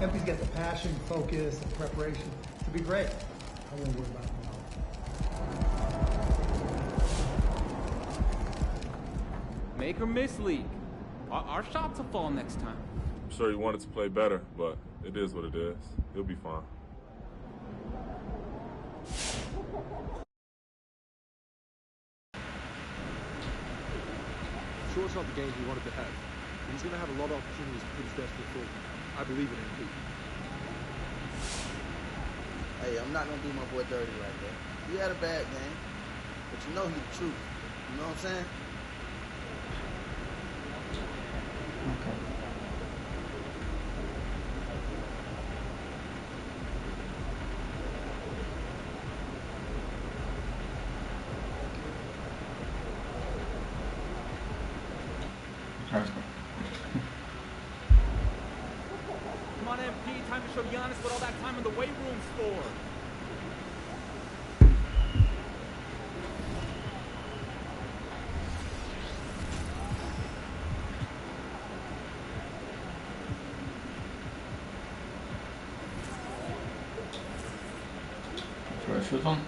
Empty's got the passion, focus, and preparation to be great. I won't worry about it now. Make or miss league. Our shots will fall next time. I'm sure he wanted to play better, but it is what it is. He'll be fine. Sure, it's not the game he wanted to have. But he's going to have a lot of opportunities to put his best foot forward. I believe in MP. Hey, I'm not going to do my boy dirty right there. He had a bad game, but you know he's the truth. You know what I'm saying? Okay. Come on, MP. Time to show Giannis what all that time in the weight room's for. Throw a shoot on.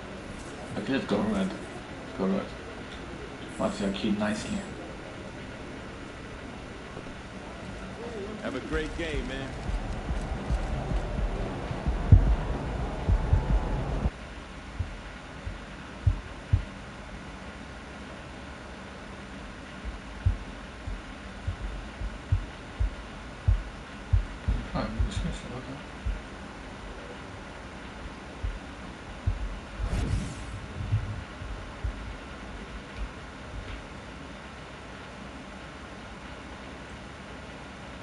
Okay, let's go red. Let's go red. Watch your key nicely. Have a great game, man. Oh, dismissal, okay.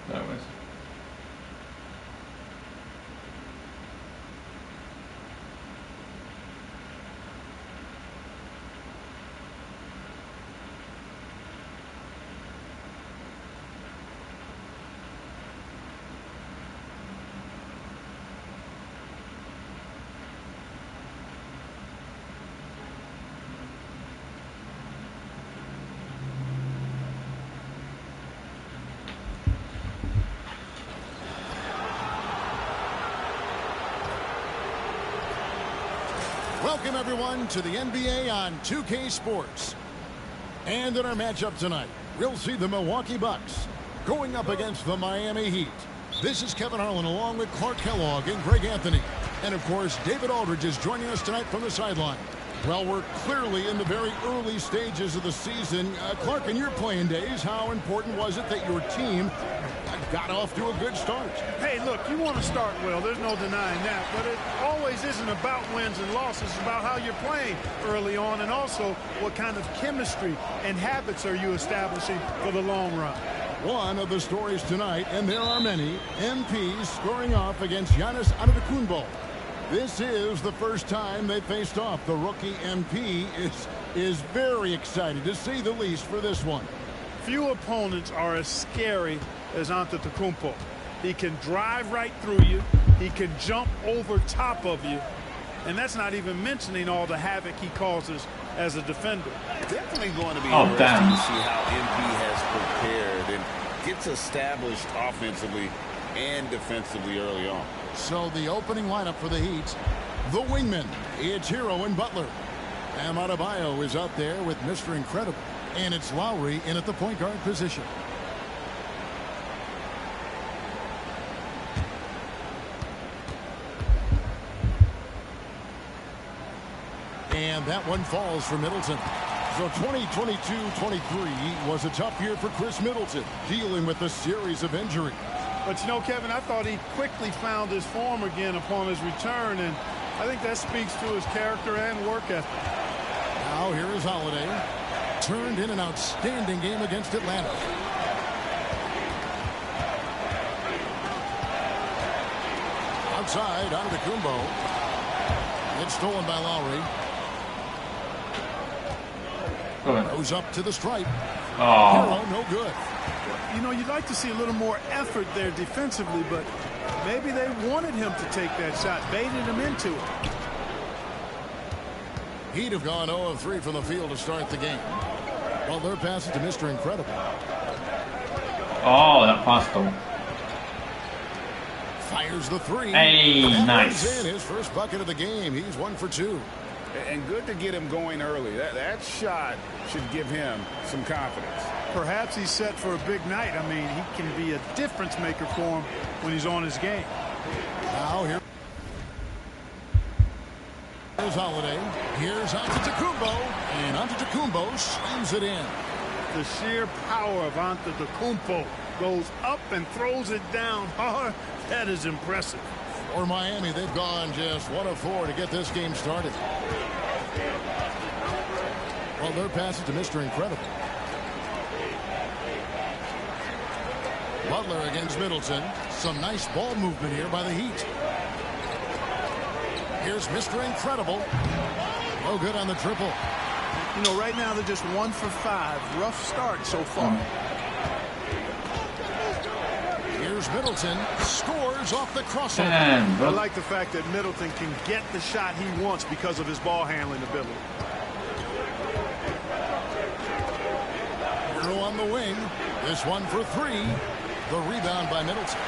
That was. Welcome, everyone, to the NBA on 2K Sports. And in our matchup tonight, we'll see the Milwaukee Bucks going up against the Miami Heat. This is Kevin Harlan along with Clark Kellogg and Greg Anthony. And, of course, David Aldridge is joining us tonight from the sideline. Well, we're clearly in the very early stages of the season. Clark, in your playing days, how important was it that your team got off to a good start? Hey, look, you want to start well. There's no denying that. But it always isn't about wins and losses. It's about how you're playing early on, and also what kind of chemistry and habits are you establishing for the long run. One of the stories tonight, and there are many, MPs scoring off against Giannis Antetokounmpo. This is the first time they faced off. The rookie MP is very excited, to say the least, for this one. Few opponents are as scary as Antetokounmpo. He can drive right through you. He can jump over top of you. And that's not even mentioning all the havoc he causes as a defender. Definitely going to be interesting to see how MP has prepared and gets established offensively and defensively early on. So the opening lineup for the Heat, the wingmen, it's Hero and Butler. And Adebayo is out there with Mr. Incredible. And it's Lowry in at the point guard position. And that one falls for Middleton. So 2022-23 was a tough year for Chris Middleton, dealing with a series of injuries. But, you know, Kevin, I thought he quickly found his form again upon his return, and I think that speaks to his character and work ethic. Now here is Holiday. Turned in an outstanding game against Atlanta. Outside, Antetokounmpo. It's stolen by Lowry. Goes up to the stripe. Hero, no good. You know, you'd like to see a little more effort there defensively, but maybe they wanted him to take that shot, baited him into it. He'd have gone 0 of 3 from the field to start the game. Well, their pass it to Mr. Incredible. Oh, that pass though. Fires the three. Hey, That nice. one's in. His first bucket of the game. He's 1 for 2. And good to get him going early. That shot should give him some confidence. Perhaps he's set for a big night. I mean, he can be a difference maker for him when he's on his game. Now here's Holiday. Here's Antetokounmpo. And Antetokounmpo slams it in. The sheer power of Antetokounmpo goes up and throws it down hard. That is impressive. For Miami, they've gone just 1 of 4 to get this game started. Well, their pass is to Mr. Incredible. Butler against Middleton. Some nice ball movement here by the Heat. Here's Mr. Incredible. No good on the triple. You know, right now they're just 1 for 5. Rough start so far. Here's Middleton. Scores off the crossover. Damn, I like the fact that Middleton can get the shot he wants because of his ball handling ability. Hero on the wing. This one for 3. The rebound by Middleton.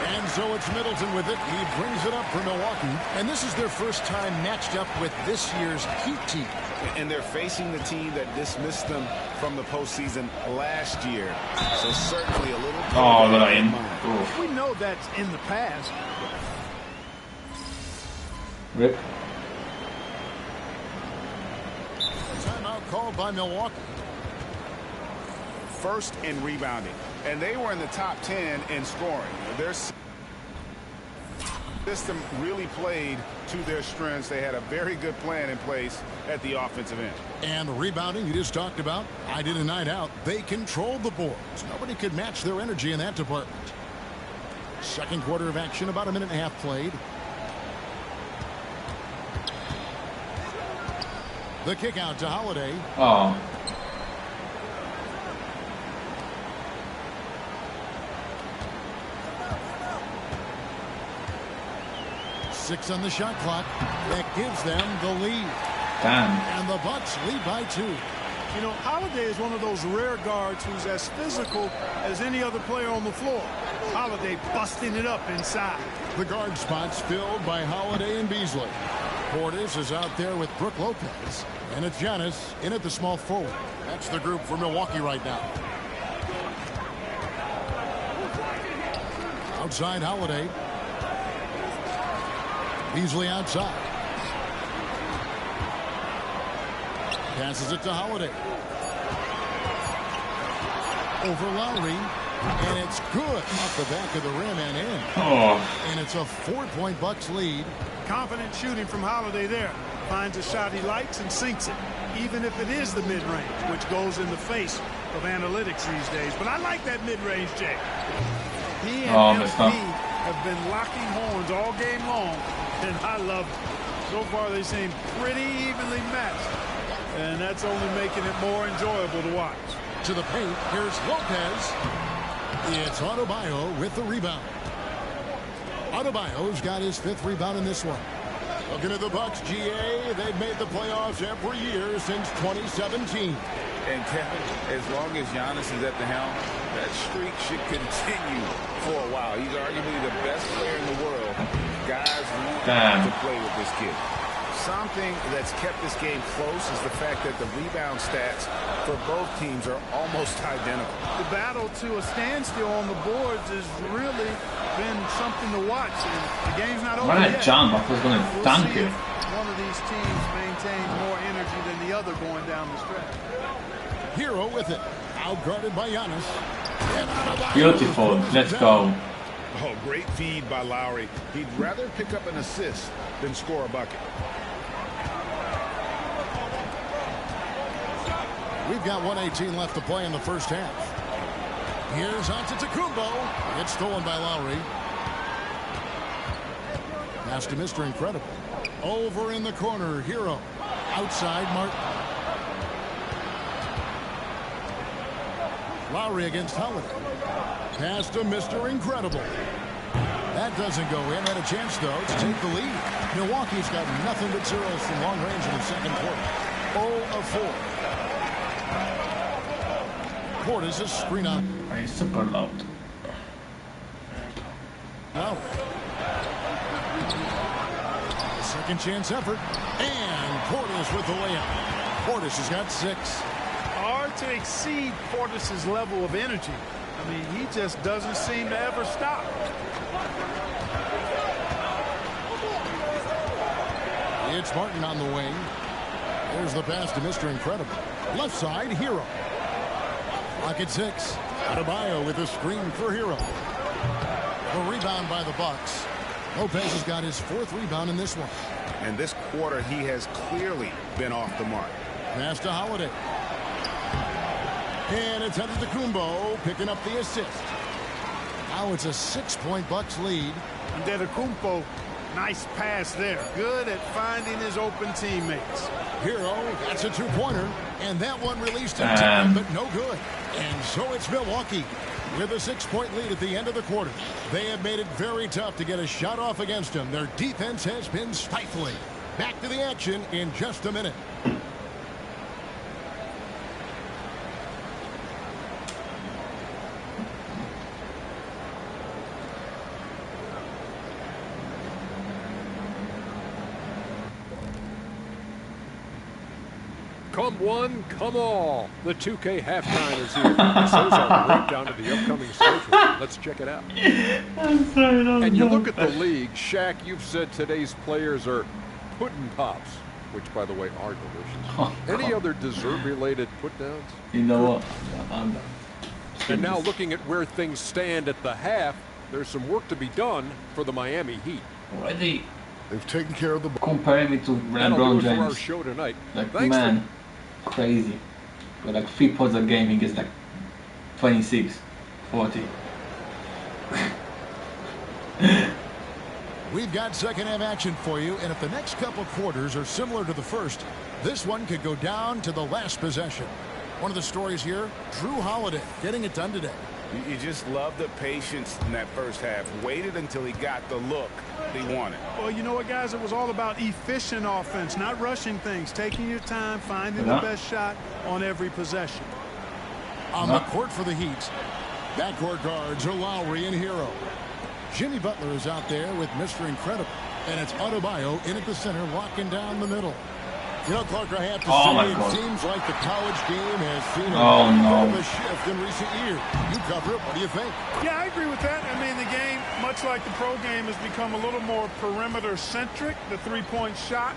And so it's Middleton with it. He brings it up for Milwaukee. And this is their first time matched up with this year's Heat team. And they're facing the team that dismissed them from the postseason last year. So certainly a little... Oh, look at him. We know that's in the past. Rip. Timeout called by Milwaukee. First in rebounding. And they were in the top 10 in scoring. Their system really played to their strengths. They had a very good plan in place at the offensive end. And the rebounding you just talked about, I did a night out. They controlled the boards. Nobody could match their energy in that department. Second quarter of action, about a minute and a half played. The kick out to Holiday. Oh. Six on the shot clock. That gives them the lead. Damn. And the Bucks lead by 2. You know, Holiday is one of those rare guards who's as physical as any other player on the floor. Holiday busting it up inside. The guard spots filled by Holiday and Beasley. Portis is out there with Brook Lopez. And it's Giannis in at the small forward. That's the group for Milwaukee right now. Outside Holiday. Beasley outside. Passes it to Holiday. Over Lowry. And it's good off the back of the rim and in. Oh. And it's a 4-point Bucks lead. Confident shooting from Holiday there. Finds a shot he likes and sinks it. Even if it is the mid-range, which goes in the face of analytics these days. But I like that mid-range, Jay. He and MP have been locking horns all game long. And I love it. So far, they seem pretty evenly matched. And that's only making it more enjoyable to watch. To the paint, here's Lopez. It's Adebayo with the rebound. Adebayo's got his 5th rebound in this one. Looking at the Bucks, GA, they've made the playoffs every year since 2017. And Kevin, as long as Giannis is at the helm, that streak should continue for a while. He's arguably the best player in the world. Guys want to play with this kid. Something that's kept this game close is the fact that the rebound stats for both teams are almost identical. The battle to a standstill on the boards has really been something to watch. And the game's not over yet. Jump. I was going to dunk it. One of these teams maintains more energy than the other going down the stretch. Hero with it. Outguarded by Giannis. Beautiful. Let's go. Oh, great feed by Lowry. He'd rather pick up an assist than score a bucket. We've got 1:18 left to play in the first half. Here's Antetokounmpo. It's stolen by Lowry. Pass to Mr. Incredible. Over in the corner, Hero. Outside, Martin. Lowry against Holiday. Pass to Mr. Incredible. That doesn't go in. Had a chance, though, to take the lead. Milwaukee's got nothing but zeros from long range in the second quarter. 0 of 4. Portis is screen on. It's super loud. Lowry. Second chance effort. And Portis with the layup. Portis has got 6. Hard to exceed Portis' level of energy. I mean, he just doesn't seem to ever stop. It's Martin on the wing. There's the pass to Mr. Incredible. Left side, Hero. Pocket 6. Adebayo with a screen for Hero. The rebound by the Bucks. Lopez has got his 4th rebound in this one. And this quarter, he has clearly been off the mark. Pass to Holiday. And it's Antetokounmpo picking up the assist. Now it's a 6-point Bucks lead. Antetokounmpo, nice pass there. Good at finding his open teammates. Hero, that's a 2-pointer. And that one released in time, but no good. And so it's Milwaukee with a 6-point lead at the end of the quarter. They have made it very tough to get a shot off against them. Their defense has been stifling. Back to the action in just a minute. Come one, come all. The 2K halftime is here. This is our breakdown of the upcoming schedule. Let's check it out. And you look at the league, Shaq, you've said today's players are pudding pops, which, by the way, are delicious. Oh, any other dessert-related put-downs? You know what? And now looking at where things stand at the half, there's some work to be done for the Miami Heat. Already They've taken care of the comparing me to That'll LeBron do it for our James. show tonight. Like, Thanks man, crazy. But like 3 points a game, he gets like 26, 40. We've got second half action for you, and if the next couple quarters are similar to the first, this one could go down to the last possession. One of the stories here, Drew Holiday getting it done today. You just love the patience in that first half. Waited until he got the look he wanted. Well, you know what, guys? It was all about efficient offense, not rushing things, taking your time, finding the best shot on every possession. On the court for the Heat, backcourt guards are Lowry and Hero. Jimmy Butler is out there with Mr. Incredible, and it's Adebayo in at the center, locking down the middle. You know, Clark, I have to say, it seems like the college game has seen a bit of a shift in recent years. You cover it. What do you think? Yeah, I agree with that. I mean, the game, much like the pro game, has become a little more perimeter-centric. The three-point shot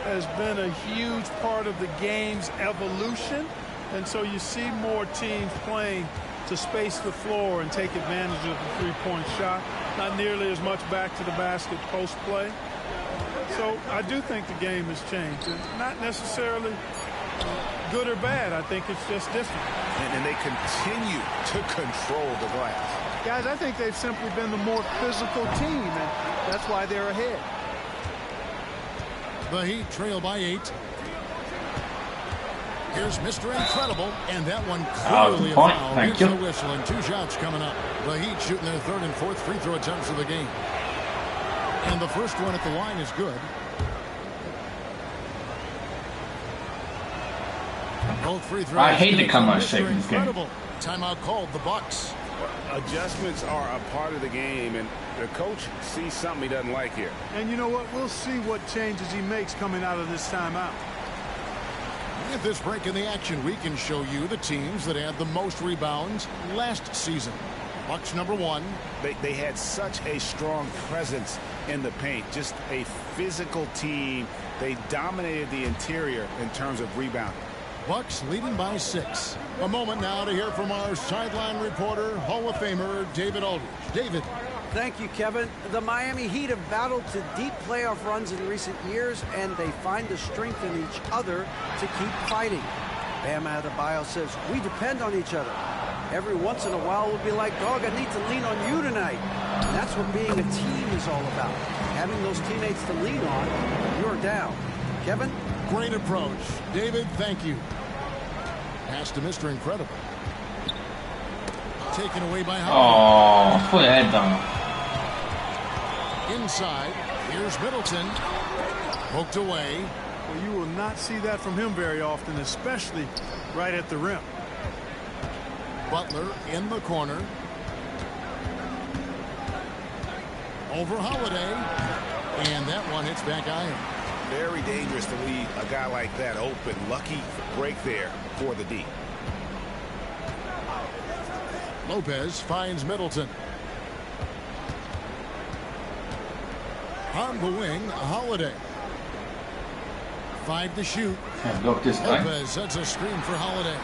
has been a huge part of the game's evolution. And so you see more teams playing to space the floor and take advantage of the three-point shot. Not nearly as much back to the basket post play. So I do think the game has changed. It's not necessarily good or bad. I think it's just different. And they continue to control the glass. Guys, I think they've simply been the more physical team, and that's why they're ahead. The Heat trail by 8. Here's Mr. Incredible, and that one clearly a foul. Here's the whistle, and 2 shots coming up. The Heat shooting their 3rd and 4th free throw attempts of the game. And the first one at the line is good. Both free throws. I hate the camera shake in this game. Timeout called the Bucks. Adjustments are a part of the game, and the coach sees something he doesn't like here. And you know what? We'll see what changes he makes coming out of this timeout. At this break in the action, we can show you the teams that had the most rebounds last season. Bucks number 1. They had such a strong presence in the paint. Just a physical team. They dominated the interior in terms of rebounding. Bucks leading by 6. A moment now to hear from our sideline reporter, Hall of Famer David Aldridge. David. Thank you, Kevin. The Miami Heat have battled to deep playoff runs in recent years, and they find the strength in each other to keep fighting. Bam Adebayo says, we depend on each other. Every once in a while, we'll be like, dog, I need to lean on you tonight. And that's what being a team is all about. Having those teammates to lean on when you're down. Kevin? Great approach. David, thank you. Pass to Mr. Incredible. Taken away by Howard. Oh, put your head down. Inside, here's Middleton. Poked away. Well, you will not see that from him very often, especially right at the rim. Butler in the corner. Over Holiday. And that one hits back iron. Very dangerous to leave a guy like that open. Lucky break there for the D. Lopez finds Middleton. On the wing, Holiday. 5 to shoot. Can't block this guy. Lopez sets a screen for Holiday.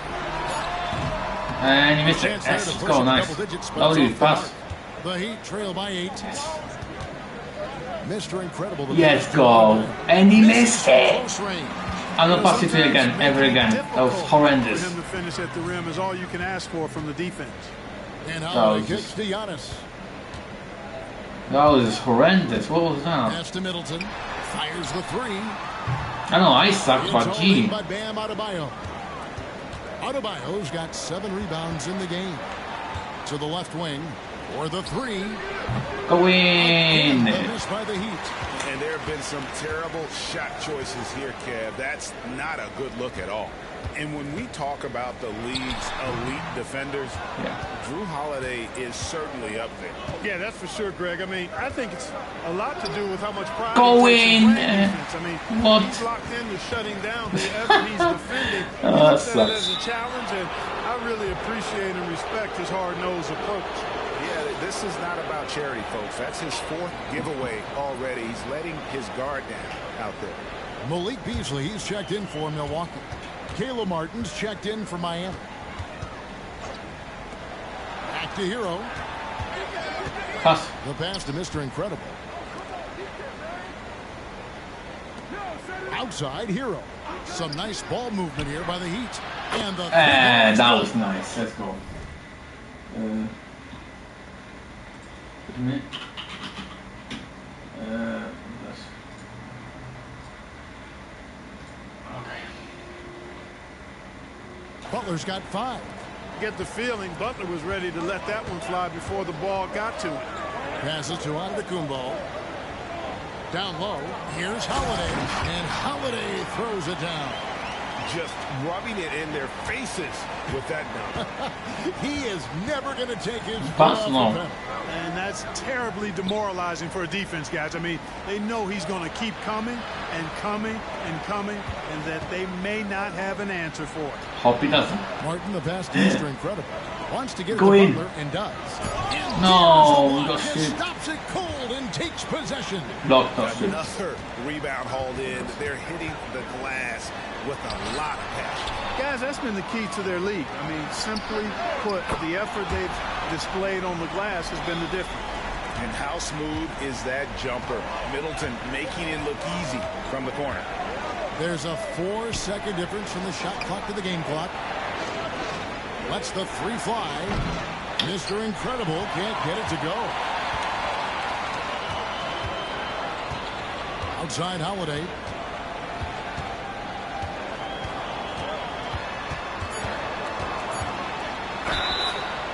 And he missed it. Yes, let's go. Nice. Lovely pass. The Heat trail by 8. Yes. Mr. Incredible. Yes, go. And he missed it. I'm not passing to it again, ever again. That was horrendous. For him to finish at the rim is all you can ask for from the defense. And Holiday kicks to Giannis. That was horrendous. What was that? Pass to Middleton. Fires the 3. I know I suck, but gee. By Bam Adebayo. Adebayo's got 7 rebounds in the game. To the left wing for the 3. Go in. Missed by the Heat. And there have been some terrible shot choices here, Kev. That's not a good look at all. And when we talk about the league's elite defenders, Drew Holiday is certainly up there. Yeah, that's for sure, Greg. I mean, I think it's a lot to do with how much pride Go he takes in. defense. I mean, What? he's locked into shutting down whoever he's defending. He That looks at it sucks. as a challenge, and I really appreciate and respect his hard-nosed approach. Yeah, this is not about charity, folks. That's his 4th giveaway already. He's letting his guard down out there. Malik Beasley, he's checked in for Milwaukee. Caleb Martin's checked in for Miami. Back to Hero. Pass. The pass to Mr. Incredible. Outside Hero. Some nice ball movement here by the Heat. And the That was nice. Let's go. Wait a minute. Okay. Butler's got 5. Get the feeling Butler was ready to let that one fly before the ball got to him. Passes to Antetokounmpo. Down low. Here's Holiday. And Holiday throws it down. Just rubbing it in their faces with that dunk. He is never going to take his Pass foot long. off the rim. And that's terribly demoralizing for a defense, guys. I mean, they know he's going to keep coming and coming and coming, and that they may not have an answer for it. Hope he doesn't. Martin, the pass to Mr. Incredible. Wants to get it Go to in. Butler and does. And No, Diaz that's just it. stops it cold and takes possession. Block, that's it. Another rebound hauled in. They're hitting the glass with a lot of passion. Guys, that's been the key to their league. I mean, simply put, the effort they've displayed on the glass has been the difference. And how smooth is that jumper? Middleton making it look easy from the corner. There's a 4-second difference from the shot clock to the game clock. Lets the 3 fly. Mr. Incredible can't get it to go. Outside Holiday.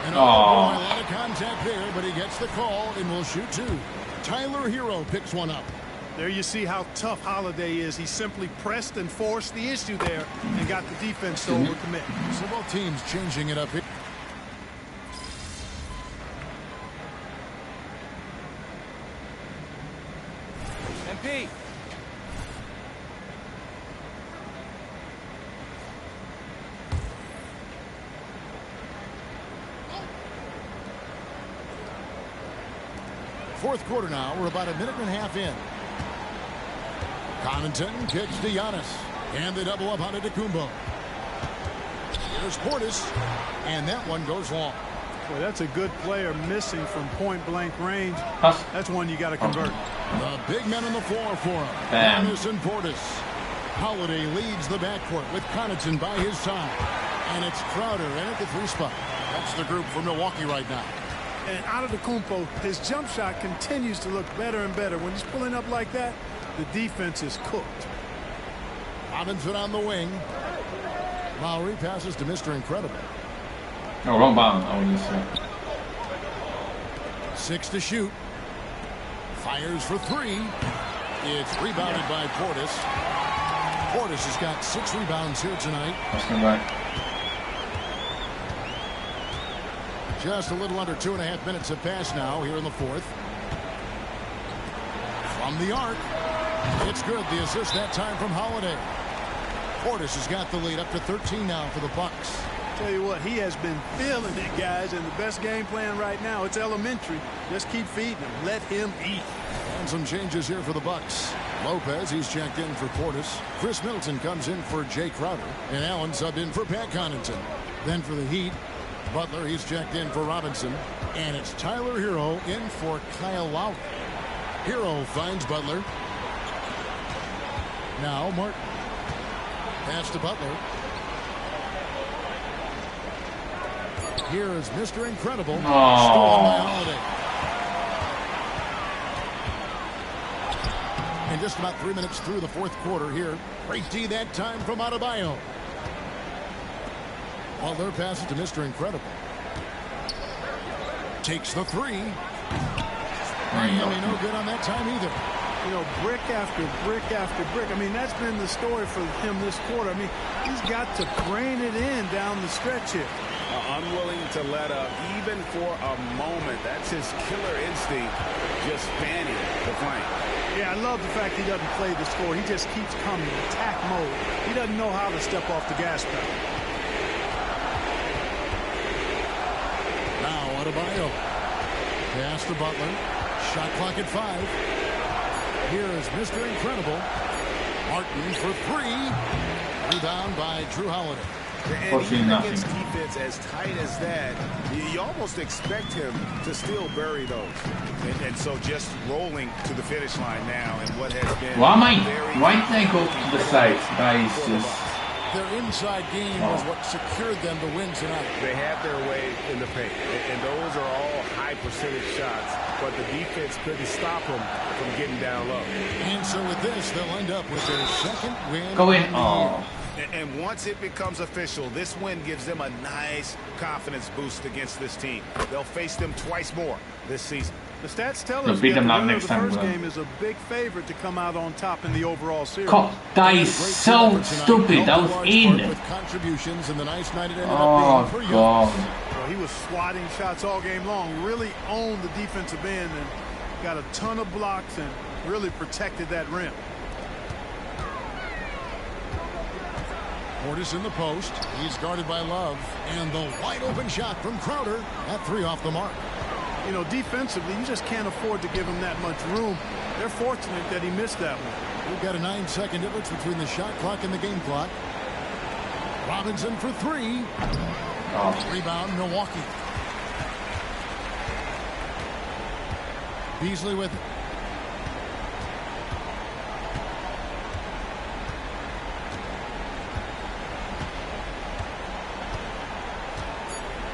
And a lot of contact there, but he gets the call and will shoot 2. Tyler Hero picks one up. There you see how tough Holiday is. He simply pressed and forced the issue there and got the defense to overcommit. So both teams changing it up here. MP. Fourth quarter now. We're about a minute and a half in. Connaughton kicks to Giannis. And they double up on Antetokounmpo. Here's Portis. And that one goes long. Boy, that's a good player missing from point-blank range. Pass. That's one you got to convert. The big men on the floor for him. Bam. Giannis and Portis. Holiday leads the backcourt with Connaughton by his side. And it's Crowder in at the 3 spot. That's the group for Milwaukee right now. And Antetokounmpo, his jump shot continues to look better and better. When he's pulling up like that, the defense is cooked. Robinson on the wing. Lowry passes to Mr. Incredible. Oh, wrong bound. Oh, yes, 6 to shoot. Fires for 3. It's rebounded by Portis. Portis has got 6 rebounds here tonight. That's not right. Just a little under 2.5 minutes have passed now here in the fourth. From the arc. It's good. The assist that time from Holiday. Portis has got the lead up to 13 now for the Bucks. Tell you what, he has been feeling it, guys, and the best game plan right now, it's elementary. Just keep feeding him. Let him eat. And some changes here for the Bucks. Lopez, he's checked in for Portis. Chris Middleton comes in for Jay Crowder. And Allen subbed in for Pat Connaughton. Then for the Heat, Butler, he's checked in for Robinson. And it's Tyler Hero in for Kyle Lowry. Hero finds Butler. Now Martin. Pass to Butler. Here is Mr. Incredible. Stolen by Holiday. And just about 3 minutes through the fourth quarter here. Great D that time from Adebayo. Butler passes to Mr. Incredible. Takes the three. Miami no good on that time either. You know, brick after brick after brick. I mean, that's been the story for him this quarter. I mean, he's got to brain it in down the stretch here. Unwilling to let up even for a moment. That's his killer instinct, just fanning the flank. Yeah, I love the fact he doesn't play the score. He just keeps coming, attack mode. He doesn't know how to step off the gas pedal. Now Adebayo. Pass to Butler. Shot clock at 5. Here is Mr. Incredible. Martin for 3. Rebound by Drew Holiday. And even against defense as tight as that, you almost expect him to still bury those. And so just rolling to the finish line now and what has been why did they go to the side? That is just... Their inside game was what secured them to win tonight. They had their way in the paint, and those are all high percentage shots, but the defense couldn't stop them from getting down low. And so with this, they'll end up with their second win. Go in. Oh. And once it becomes official, this win gives them a nice confidence boost against this team. They'll face them twice more this season. The stats tell us that the winner of the first game is a big favorite to come out on top in the overall series. That is so stupid. That was in. With contributions and the nice night it ended up being for God. Well, he was swatting shots all game long. Really owned the defensive end and got a ton of blocks and really protected that rim. Portis in the post. He's guarded by Love. And the wide open shot from Crowder. That 3 off the mark. You know, defensively, you just can't afford to give him that much room. They're fortunate that he missed that one. We've got a 9-second difference between the shot clock and the game clock. Robinson for 3. Rebound, Milwaukee. Beasley with it.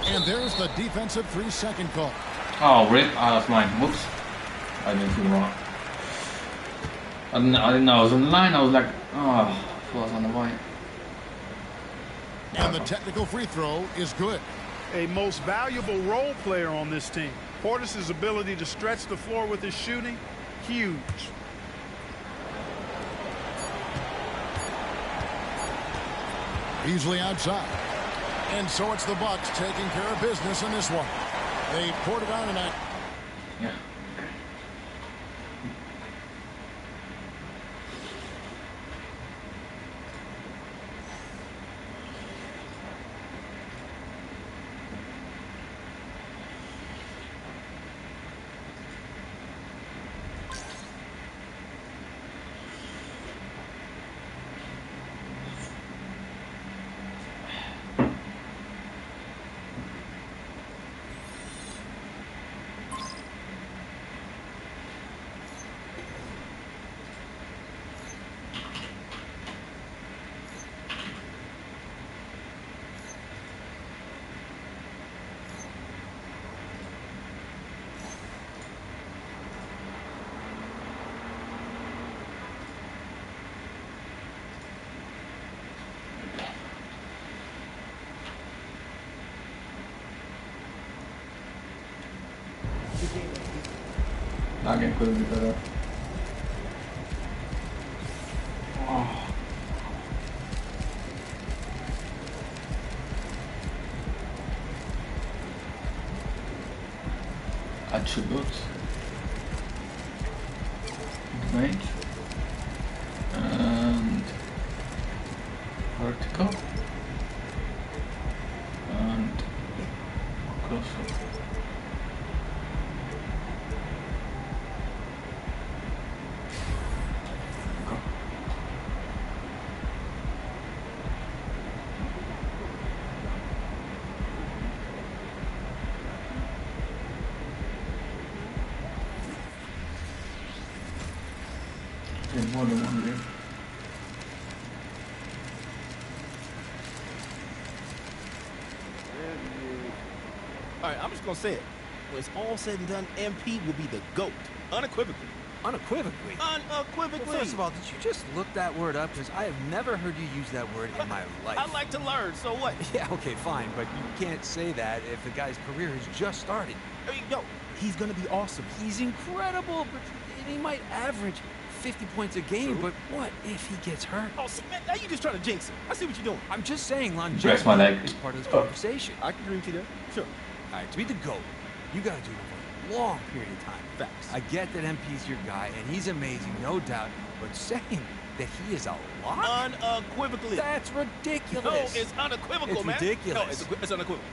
And there's the defensive 3-second call. Oh, rip. That's mine. Whoops. I didn't see the mark. I didn't know I was on the line. I was like, oh, I thought I was on the white. And the technical free throw is good. A most valuable role player on this team. Portis' ability to stretch the floor with his shooting, huge. Beasley outside. And so it's the Bucks taking care of business in this one. They poured it on tonight. Yeah. That game couldn't be better. Oh. Attributes. Right. vertical and closer. Go. There's more than one there. All right, I'm just gonna say it. When it's all said and done, MP will be the GOAT, unequivocally. Unequivocally? Unequivocally. Well, first of all, did you just look that word up? Because I have never heard you use that word in my life. I like to learn, so what? Yeah, okay, fine, but you can't say that if the guy's career has just started. I mean, yo, he's gonna be awesome. He's incredible, but he might average 50 points a game, True. but what if he gets hurt? Oh, see, man, now you just trying to jinx it. I see what you're doing. I'm just saying Press my leg. longevity is part of this conversation. I can agree with you there. Sure. All right, to be the GOAT, you got to do it over a long period of time. Facts. I get that MP's your guy, and he's amazing, no doubt, but saying that he is a lock? Unequivocally. That's ridiculous. No, it's unequivocal, It's man. ridiculous. No, it's unequivocal.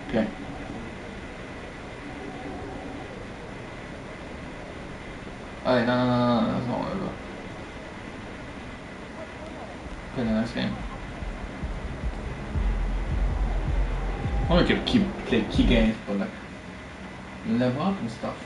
Okay. Alright, no, that's not what I got. Okay, the next game. I want to keep play key games, but like level up and stuff.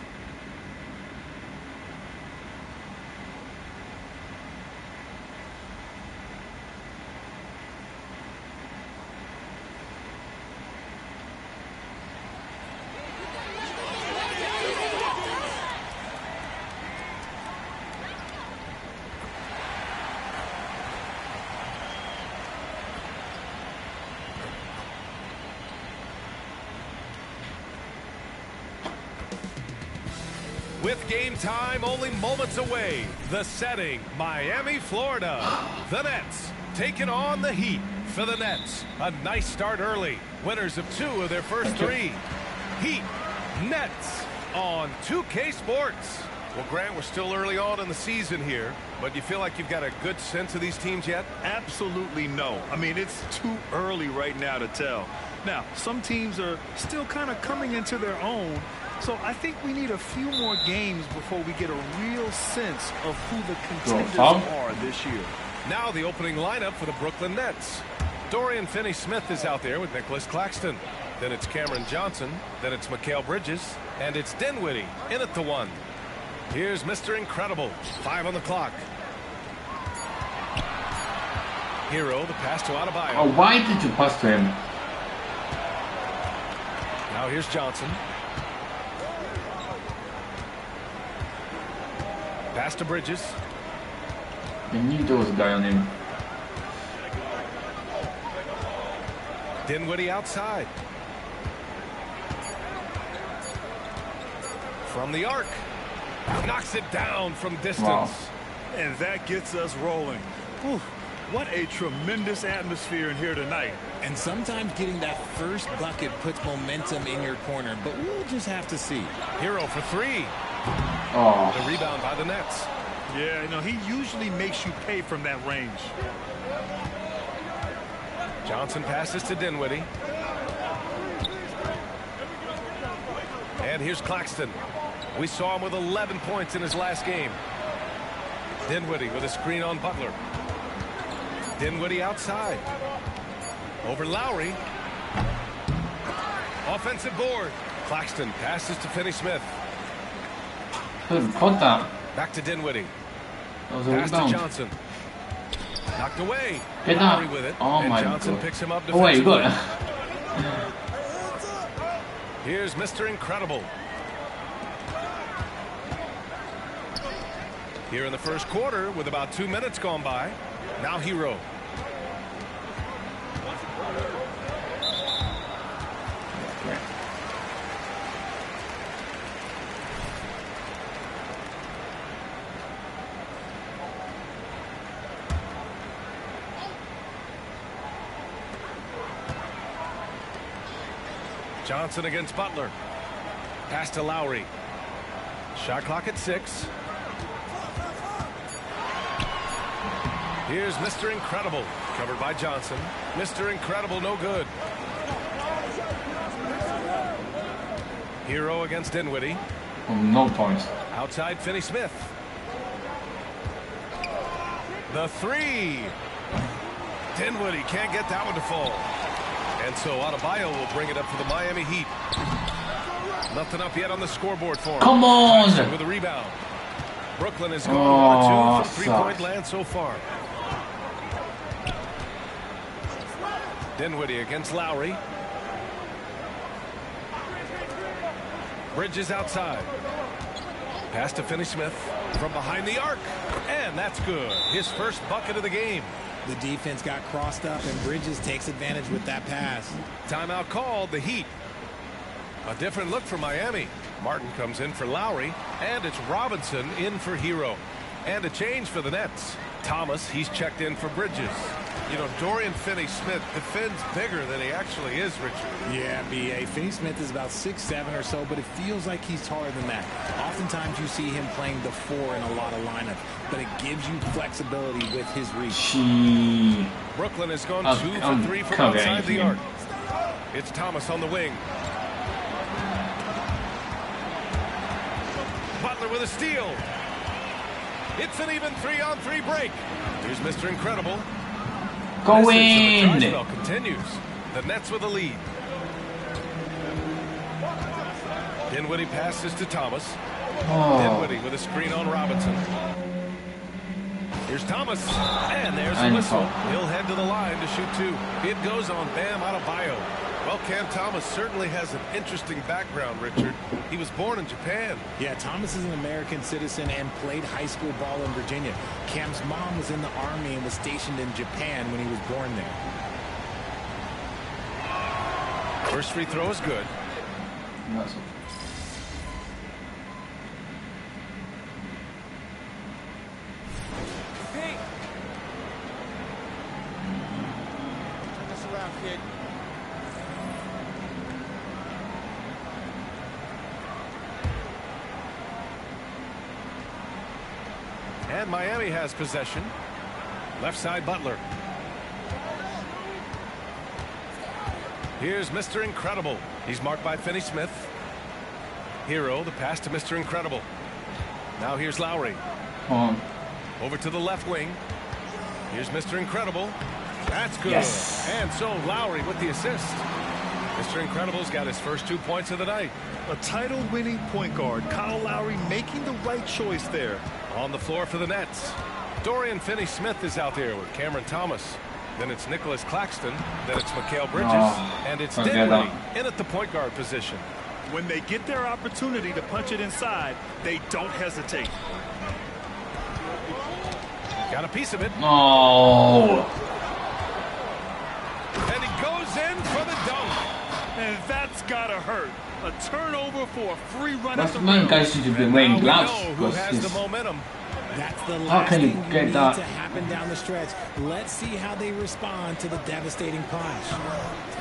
With game time only moments away, the setting, Miami, Florida. The Nets taking on the Heat. For the Nets, a nice start early. Winners of 2 of their first 3. Heat, Nets on 2K Sports. Well, Grant, we're still early on in the season here, but you feel like you've got a good sense of these teams yet? Absolutely no. I mean, it's too early right now to tell. Now, some teams are still kind of coming into their own, so I think we need a few more games before we get a real sense of who the contenders are this year. Now the opening lineup for the Brooklyn Nets. Dorian Finney-Smith is out there with Nicholas Claxton. Then it's Cameron Johnson. Then it's Mikal Bridges. And it's Dinwiddie in at the 1. Here's Mr. Incredible. 5 on the clock. Hero, the pass to Adebayo. Oh, why did you pass to him? Now here's Johnson. Pass to Bridges. I knew there was a guy on him. Dinwiddie outside. From the arc. Knocks it down from distance. Wow. And that gets us rolling. Whew, what a tremendous atmosphere in here tonight. And sometimes getting that first bucket puts momentum in your corner, but we'll just have to see. Hero for 3. Oh. The rebound by the Nets. Yeah, you know, he usually makes you pay from that range. Johnson passes to Dinwiddie. And here's Claxton. We saw him with 11 points in his last game. Dinwiddie with a screen on Butler. Dinwiddie outside. Over Lowry. Offensive board. Claxton passes to Finney-Smith. Caught that. Back to Dinwiddie. That was a Pass to rebound. Johnson. Knocked away. Get Lowry up. with it. Oh and my Johnson God. picks him up Oh wait, you defensively. got it. Here's Mr. Incredible. Here in the first quarter with about 2 minutes gone by. Now Hero. Johnson against Butler. Pass to Lowry. Shot clock at 6. Here's Mr. Incredible. Covered by Johnson. Mr. Incredible, no good. Hero against Dinwiddie. No points. Outside Finney-Smith. The 3. Dinwiddie can't get that one to fall. And so Adebayo will bring it up for the Miami Heat. Nothing up yet on the scoreboard for him. Come on! Tyson with a rebound. Brooklyn has gone 1 of 2 from three-point land so far. Dinwiddie against Lowry. Bridges outside. Pass to Finney-Smith from behind the arc. And that's good. His first bucket of the game. The defense got crossed up, and Bridges takes advantage with that pass. Timeout called, the Heat. A different look for Miami. Martin comes in for Lowry, and it's Robinson in for Hero. And a change for the Nets. Thomas, he's checked in for Bridges. You know, Dorian Finney-Smith defends bigger than he actually is, Richard. Yeah, B.A. Finney-Smith is about 6'7" or so, but it feels like he's taller than that. Oftentimes you see him playing the 4 in a lot of lineups, but it gives you flexibility with his reach. Brooklyn has gone 2 for 3 from outside the arc. It's Thomas on the wing. Butler with a steal. It's an even 3-on-3 break. Here's Mr. Incredible. Go in. The continues. The Nets with a lead. Dinwiddie passes to Thomas. Dinwiddie with a screen on Robinson. Here's Thomas. And there's the whistle. He'll head to the line to shoot 2. It goes on Bam Adebayo. Well, Cam Thomas certainly has an interesting background, Richard. He was born in Japan. Yeah, Thomas is an American citizen and played high school ball in Virginia. Cam's mom was in the Army and was stationed in Japan when he was born there. First free throw is good. Hey. Turn this around, kid. And Miami has possession. Left side Butler. Here's Mr. Incredible. He's marked by Finney-Smith. Hero, the pass to Mr. Incredible. Now here's Lowry. Over to the left wing. Here's Mr. Incredible. That's good. Yes. And so Lowry with the assist. Mr. Incredible's got his first 2 points of the night. A title-winning point guard, Kyle Lowry, making the right choice there. On the floor for the Nets. Dorian Finney-Smith is out there with Cameron Thomas. Then it's Nicholas Claxton. Then it's Mikal Bridges. And it's Dinwiddie in at the point guard position. When they get their opportunity to punch it inside, they don't hesitate. Got a piece of it. Oh. And he goes in for the dunk. And that's gotta hurt. A turnover for a free run That's at the when rim. guys should have been wearing gloves. Who has the momentum? That's the How last can you thing get need that? to happen down the stretch. Let's see how they respond to the devastating clash.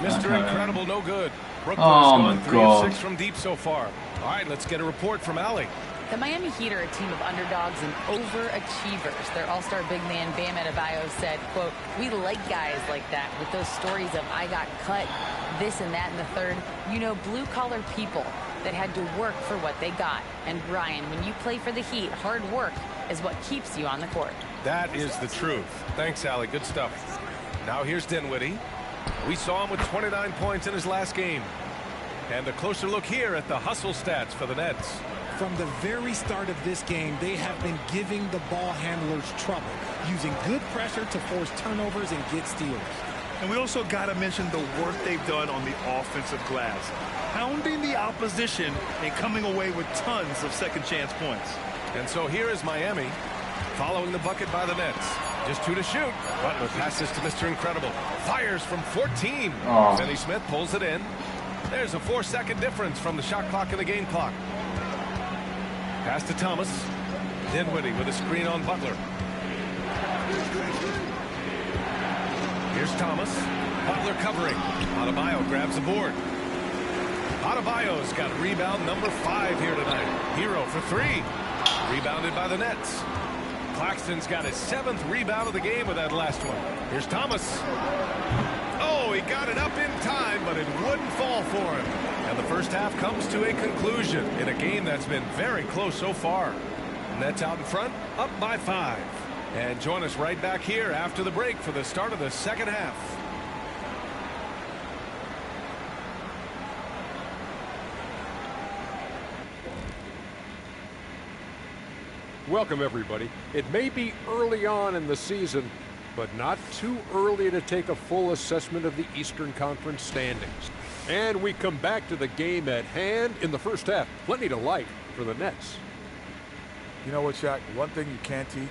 Mr. Incredible, no good. Brooklyn's Oh gone my 3 God. of 6 from deep so far. All right, let's get a report from Allie. The Miami Heat are a team of underdogs and overachievers. Their all-star big man, Bam Adebayo, said, quote, "We like guys like that with those stories of I got cut, this and that and the third. You know, blue-collar people that had to work for what they got. And Ryan, when you play for the Heat, hard work is what keeps you on the court." That is the truth. Thanks, Allie. Good stuff. Now here's Dinwiddie. We saw him with 29 points in his last game. And a closer look here at the hustle stats for the Nets. From the very start of this game, they have been giving the ball handlers trouble, using good pressure to force turnovers and get steals. And we also got to mention the work they've done on the offensive glass, pounding the opposition and coming away with tons of second chance points. And so here is Miami following the bucket by the Nets. Just 2 to shoot. Butler passes to Mr. Incredible. Fires from 14. Finney-Smith pulls it in. There's a 4-second difference from the shot clock and the game clock. Pass to Thomas. Dinwiddie with a screen on Butler. Here's Thomas. Butler covering. Adebayo grabs the board. Adebayo's got rebound number 5 here tonight. Hero for 3. Rebounded by the Nets. Claxton's got his 7th rebound of the game with that last one. Here's Thomas. Oh, he got it up in time, but it wouldn't fall for him. And the first half comes to a conclusion in a game that's been very close so far. Nets out in front, up by 5. And join us right back here after the break for the start of the second half. Welcome, everybody. It may be early on in the season, but not too early to take a full assessment of the Eastern Conference standings. And we come back to the game at hand in the first half. Plenty to like for the Nets. You know what, Shaq? One thing you can't teach.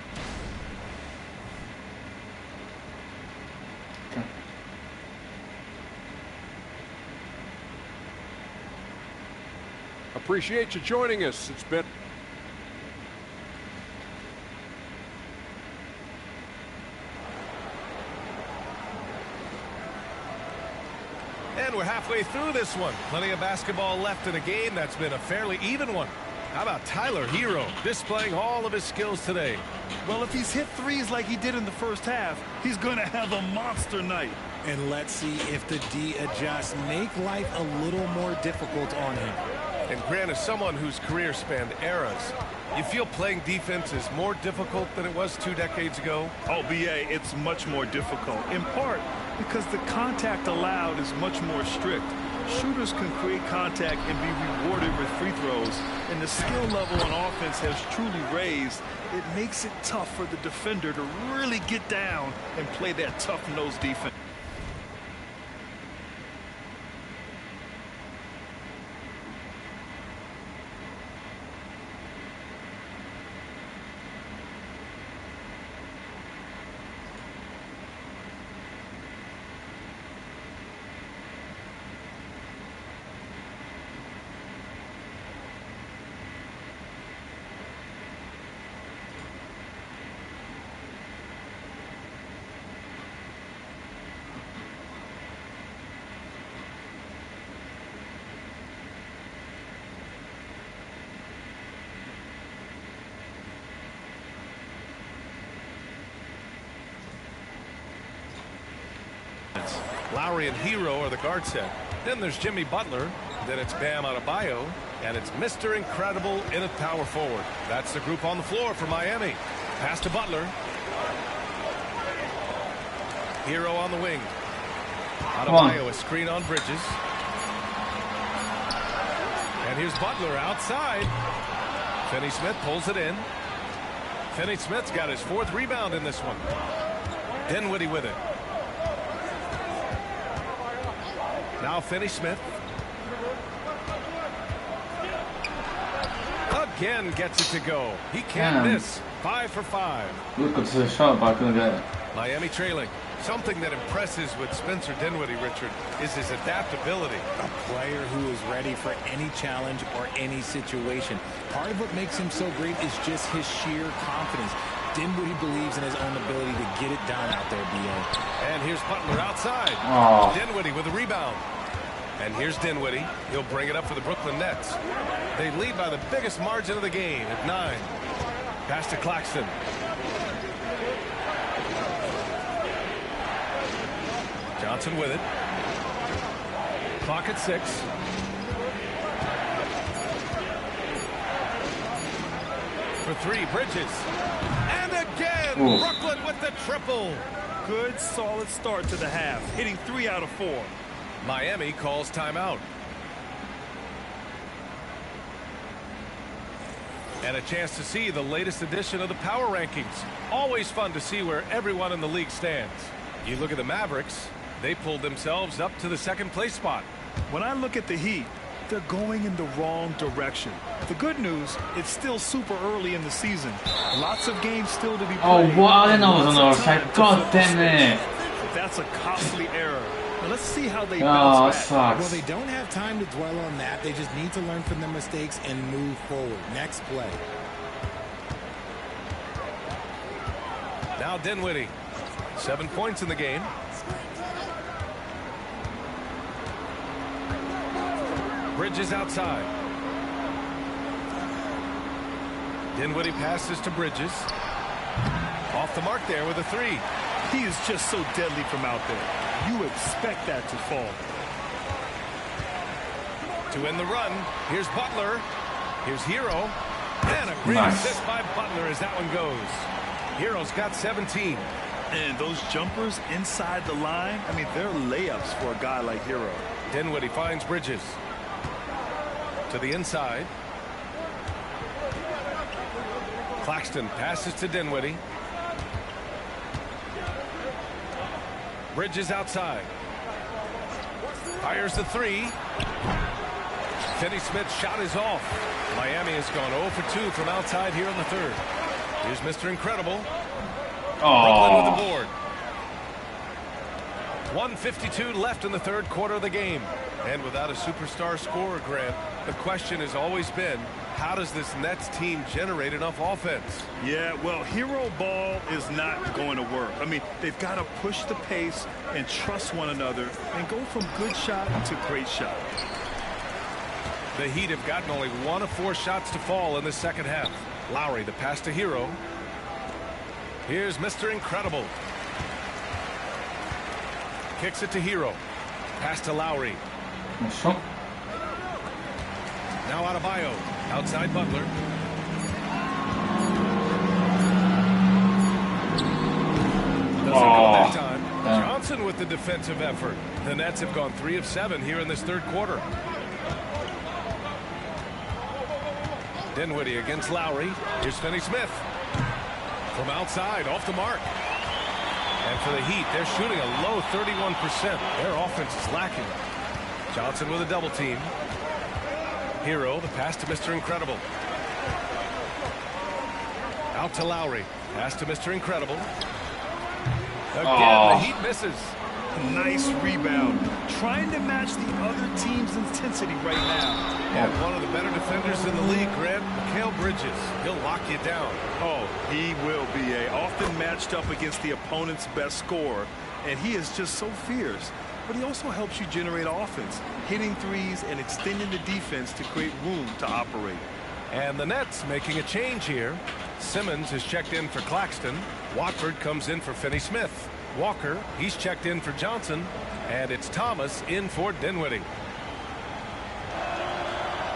Appreciate you joining us. It's been... And we're halfway through this one. Plenty of basketball left in a game that's been a fairly even one. How about Tyler Hero displaying all of his skills today? Well, if he's hit threes like he did in the first half, he's going to have a monster night. And let's see if the D adjusts, make life a little more difficult on him. And Grant, as someone whose career spanned eras, you feel playing defense is more difficult than it was 2 decades ago? Oh, B.A., it's much more difficult, in part because the contact allowed is much more strict. Shooters can create contact and be rewarded with free throws, and the skill level on offense has truly raised. It makes it tough for the defender to really get down and play that tough-nosed defense. Lowry and Hero are the guard set. Then there's Jimmy Butler. Then it's Bam Adebayo. And it's Mr. Incredible in a power forward. That's the group on the floor for Miami. Pass to Butler. Hero on the wing. Adebayo, a screen on Bridges. And here's Butler outside. Finney-Smith pulls it in. Finney-Smith's got his 4th rebound in this one. Dinwiddie with it. Now Finney-Smith. Again gets it to go. He can't miss. 5 for 5. Look at the shot, but I couldn't get it. Miami trailing. Something that impresses with Spencer Dinwiddie, Richard, is his adaptability. A player who is ready for any challenge or any situation. Part of what makes him so great is just his sheer confidence. Dinwiddie believes in his own ability to get it done out there, B.A. And here's Butler outside. Oh. Dinwiddie with a rebound. And here's Dinwiddie. He'll bring it up for the Brooklyn Nets. They lead by the biggest margin of the game at 9. Pass to Claxton. Johnson with it. Clock at 6. For 3, Bridges. And again, Ooh. Brooklyn with the triple. Good, solid start to the half, hitting 3 out of 4. Miami calls timeout. And a chance to see the latest edition of the power rankings. Always fun to see where everyone in the league stands. You look at the Mavericks, they pulled themselves up to the 2nd place spot. When I look at the Heat, they're going in the wrong direction. The good news, it's still super early in the season. Lots of games still to be played. Oh, what? I didn't know it was on the side. God damn it. That's a costly error. Now let's see how they Oh, bounce back. sucks. Well, they don't have time to dwell on that. They just need to learn from their mistakes and move forward. Next play. Now Dinwiddie. 7 points in the game. Bridges outside. Dinwiddie passes to Bridges. Off the mark there with a three. He is just so deadly from out there. You expect that to fall. To end the run, here's Butler. Here's Hero. And a great assist by Butler as that one goes. Hero's got 17. And those jumpers inside the line, I mean, they're layups for a guy like Hero. Dinwiddie finds Bridges. To the inside. Claxton passes to Dinwiddie. Bridges outside. Fires the three. Finney-Smith's shot is off. Miami has gone 0 for 2 from outside here in the third. Here's Mr. Incredible. Brooklyn with the board. 1:52 left in the third quarter of the game. And without a superstar scorer, Grant, the question has always been, how does this Nets team generate enough offense? Yeah, well, hero ball is not going to work. I mean, they've got to push the pace and trust one another and go from good shot to great shot. The Heat have gotten only 1 of 4 shots to fall in the second half. Lowry, the pass to Hero. Here's Mr. Incredible. Kicks it to Hero. Pass to Lowry. Now Adebayo. Outside Butler. Doesn't go that time. Johnson with the defensive effort. The Nets have gone 3 of 7 here in this third quarter. Dinwiddie against Lowry. Here's Finney-Smith. From outside, off the mark. And for the Heat, they're shooting a low 31%. Their offense is lacking. Johnson with a double team. Hero, the pass to Mr. Incredible. Out to Lowry. Pass to Mr. Incredible. Again, the Heat misses. Nice rebound. Trying to match the other team's intensity right now. And one of the better defenders in the league, Grant, Mikal Bridges. He'll lock you down. Oh, he will be often matched up against the opponent's best scorer. And he is just so fierce. But he also helps you generate offense, hitting threes and extending the defense to create room to operate. And the Nets making a change here. Simmons is checked in for Claxton. Watford comes in for Finney-Smith. Walker, he's checked in for Johnson. And it's Thomas in for Dinwiddie.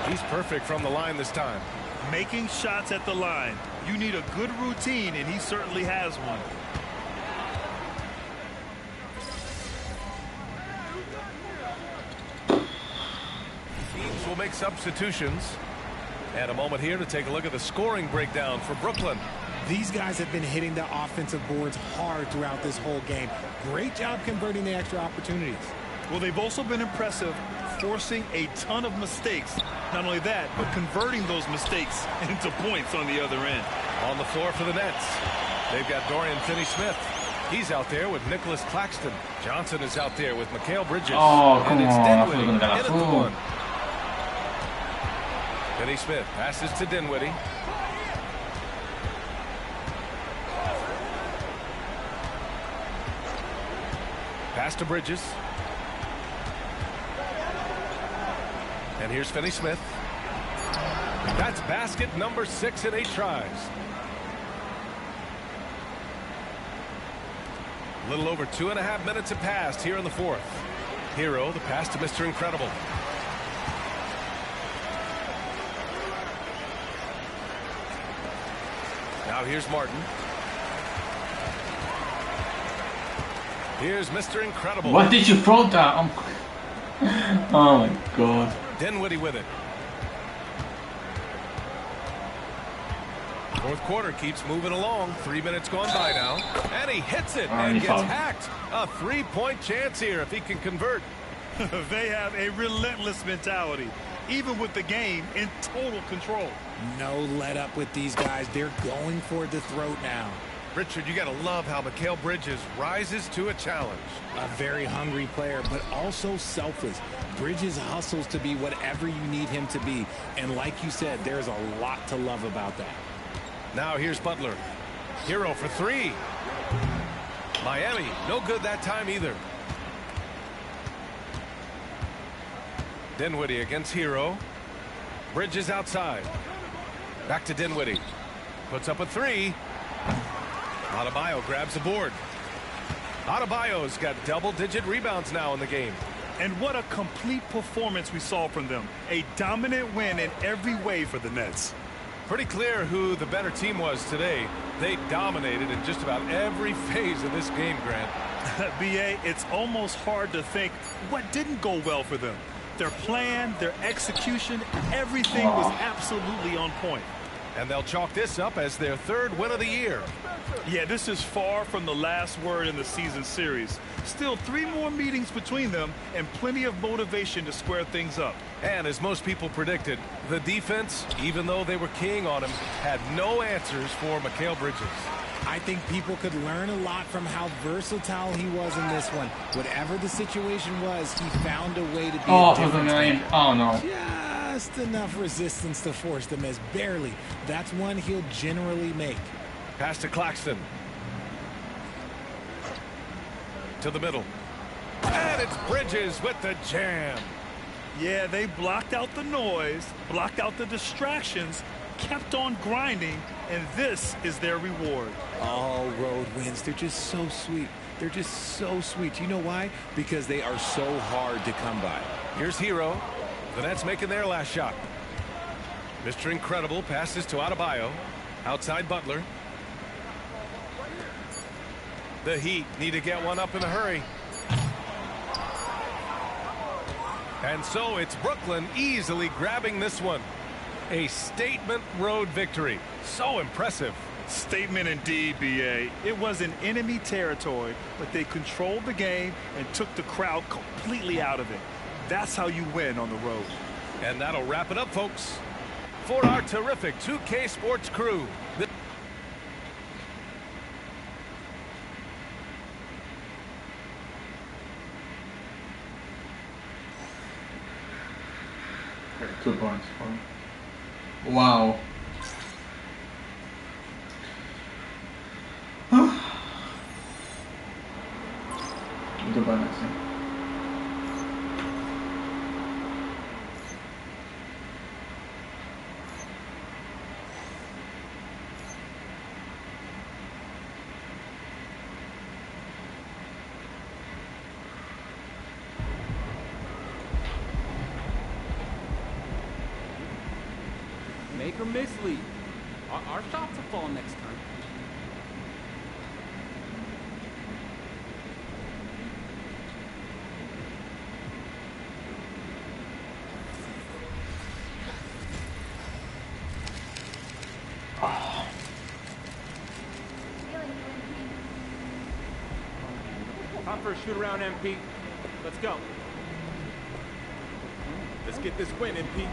He's perfect from the line this time. Making shots at the line. You need a good routine, and he certainly has one. Teams will make substitutions. And a moment here to take a look at the scoring breakdown for Brooklyn. These guys have been hitting the offensive boards hard throughout this whole game. Great job converting the extra opportunities. Well, they've also been impressive, forcing a ton of mistakes. Not only that, but converting those mistakes into points on the other end. On the floor for the Nets, they've got Dorian Finney-Smith. He's out there with Nicholas Claxton. Johnson is out there with Mikal Bridges. Oh, come and it's on. Dinwiddie in at the one. Finney-Smith passes to Dinwiddie. Pass to Bridges. And here's Finney-Smith. That's basket number 6 in 8 tries. A little over 2.5 minutes have passed here in the fourth. Hero, the pass to Mr. Incredible. Now here's Martin. Here's Mr. Incredible. What did you throw that? Oh my God. Dinwiddie with it. Fourth quarter keeps moving along. 3 minutes gone by now. And he hits it and gets hacked. A 3-point chance here if he can convert. They have a relentless mentality, even with the game in total control. No let up with these guys. They're going for the throat now. Richard, you got to love how Mikal Bridges rises to a challenge. A very hungry player, but also selfless. Bridges hustles to be whatever you need him to be. And like you said, there's a lot to love about that. Now here's Butler. Hero for 3. Miami, no good that time either. Dinwiddie against Hero. Bridges outside. Back to Dinwiddie. Puts up a three. Adebayo grabs the board. Adebayo's got double-digit rebounds now in the game. And what a complete performance we saw from them. A dominant win in every way for the Nets. Pretty clear who the better team was today. They dominated in just about every phase of this game, Grant. B.A., it's almost hard to think what didn't go well for them. Their plan, their execution, everything was absolutely on point. And they'll chalk this up as their third win of the year. Yeah, this is far from the last word in the season series. Still 3 more meetings between them and plenty of motivation to square things up. And as most people predicted, the defense, even though they were keying on him, had no answers for Mikal Bridges. I think people could learn a lot from how versatile he was in this one. Whatever the situation was, he found a way to be a difference maker. Oh, no. Just enough resistance to force them as barely. That's one he'll generally make. Pass to Claxton. To the middle. And it's Bridges with the jam. Yeah, they blocked out the noise, blocked out the distractions, kept on grinding, and this is their reward. All road wins, they're just so sweet. They're just so sweet. You know why? Because they are so hard to come by. Here's Hero. The Nets making their last shot. Mr. Incredible passes to Adebayo. Outside Butler. The Heat need to get one up in a hurry. And so it's Brooklyn easily grabbing this one. A statement road victory. So impressive. Statement indeed, B.A. It was in enemy territory, but they controlled the game and took the crowd completely out of it. That's how you win on the road. And that'll wrap it up, folks. For our terrific 2K Sports crew. Okay, 2 points. Wow. Goodbye, Nancy. Make or mislead. Our shots will fall next time. Time for a shoot around, MP. Let's go. Let's get this win, MP.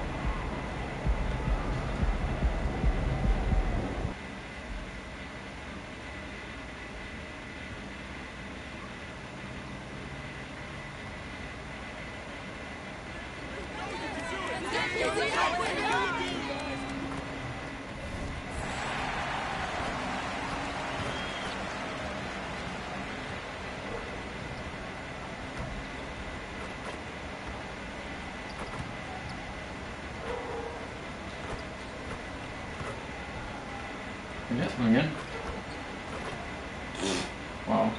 Yes, again. Wow.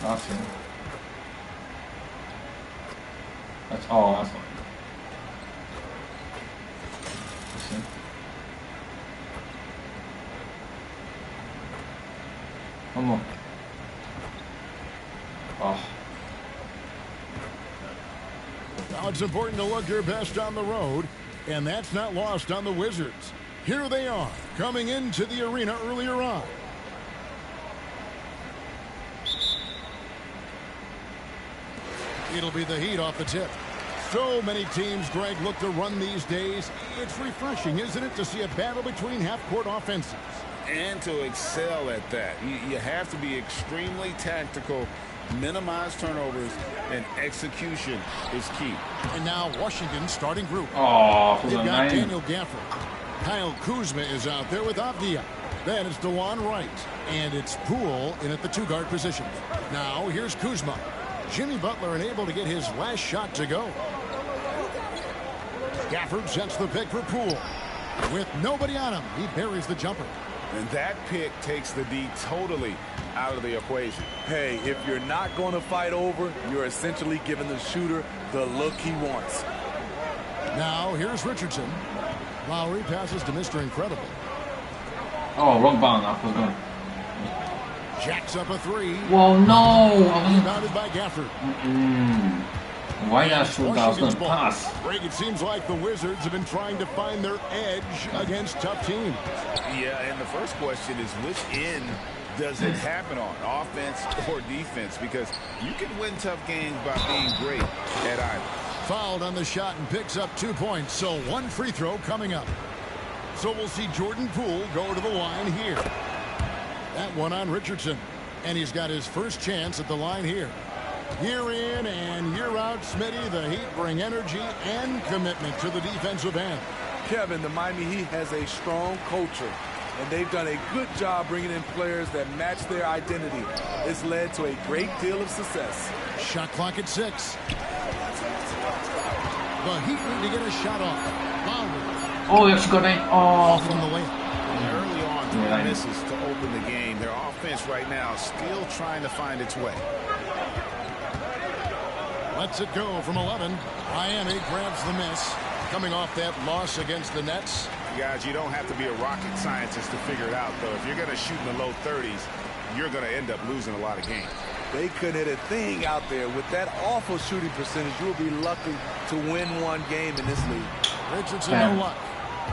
That's it. That's all. That's all. That's it. One more. Oh. Now it's important to look your best on the road, and that's not lost on the Wizards. Here they are, coming into the arena earlier on. It'll be the Heat off the tip. So many teams, Greg, look to run these days. It's refreshing, isn't it, to see a battle between half-court offenses? And to excel at that. You have to be extremely tactical, minimize turnovers, and execution is key. And now Washington's starting group. Oh, they've got Daniel Gafford. Kyle Kuzma is out there with Avdia. Then it's DeLon Wright. And it's Poole in at the 2-guard position. Now here's Kuzma. Jimmy Butler unable to get his last shot to go. Gafford sets the pick for Poole. With nobody on him, he buries the jumper. And that pick takes the D totally out of the equation. Hey, if you're not going to fight over, you're essentially giving the shooter the look he wants. Now, here's Richardson. Lowry passes to Mr. Incredible. Oh, wrong bound. I was going. Jacks up a three. Well, no. Rebounded by Gafford. Why I shoot that? I was going to pass. Greg, it seems like the Wizards have been trying to find their edge against tough teams. Yeah, and the first question is which end does it happen on, offense or defense? Because you can win tough games by being great at either. Fouled on the shot and picks up 2 points, so 1 free throw coming up. So we'll see Jordan Poole go to the line here. That one on Richardson, and he's got his first chance at the line here. Year in and year out, Smitty, the Heat bring energy and commitment to the defensive end. Kevin, the Miami Heat has a strong culture, and they've done a good job bringing in players that match their identity. It's led to a great deal of success. Shot clock at 6. The Heat need to get a shot off. Lowry. Oh, yes, got it. Oh, from the way. Early on, 3 misses to open the game. Their offense right now still trying to find its way. Lets it go from 11. Miami grabs the miss. Coming off that loss against the Nets. Guys, you don't have to be a rocket scientist to figure it out, though. If you're going to shoot in the low 30s, you're going to end up losing a lot of games. They couldn't hit a thing out there. With that awful shooting percentage, you'll be lucky to win 1 game in this league. Richardson, no luck.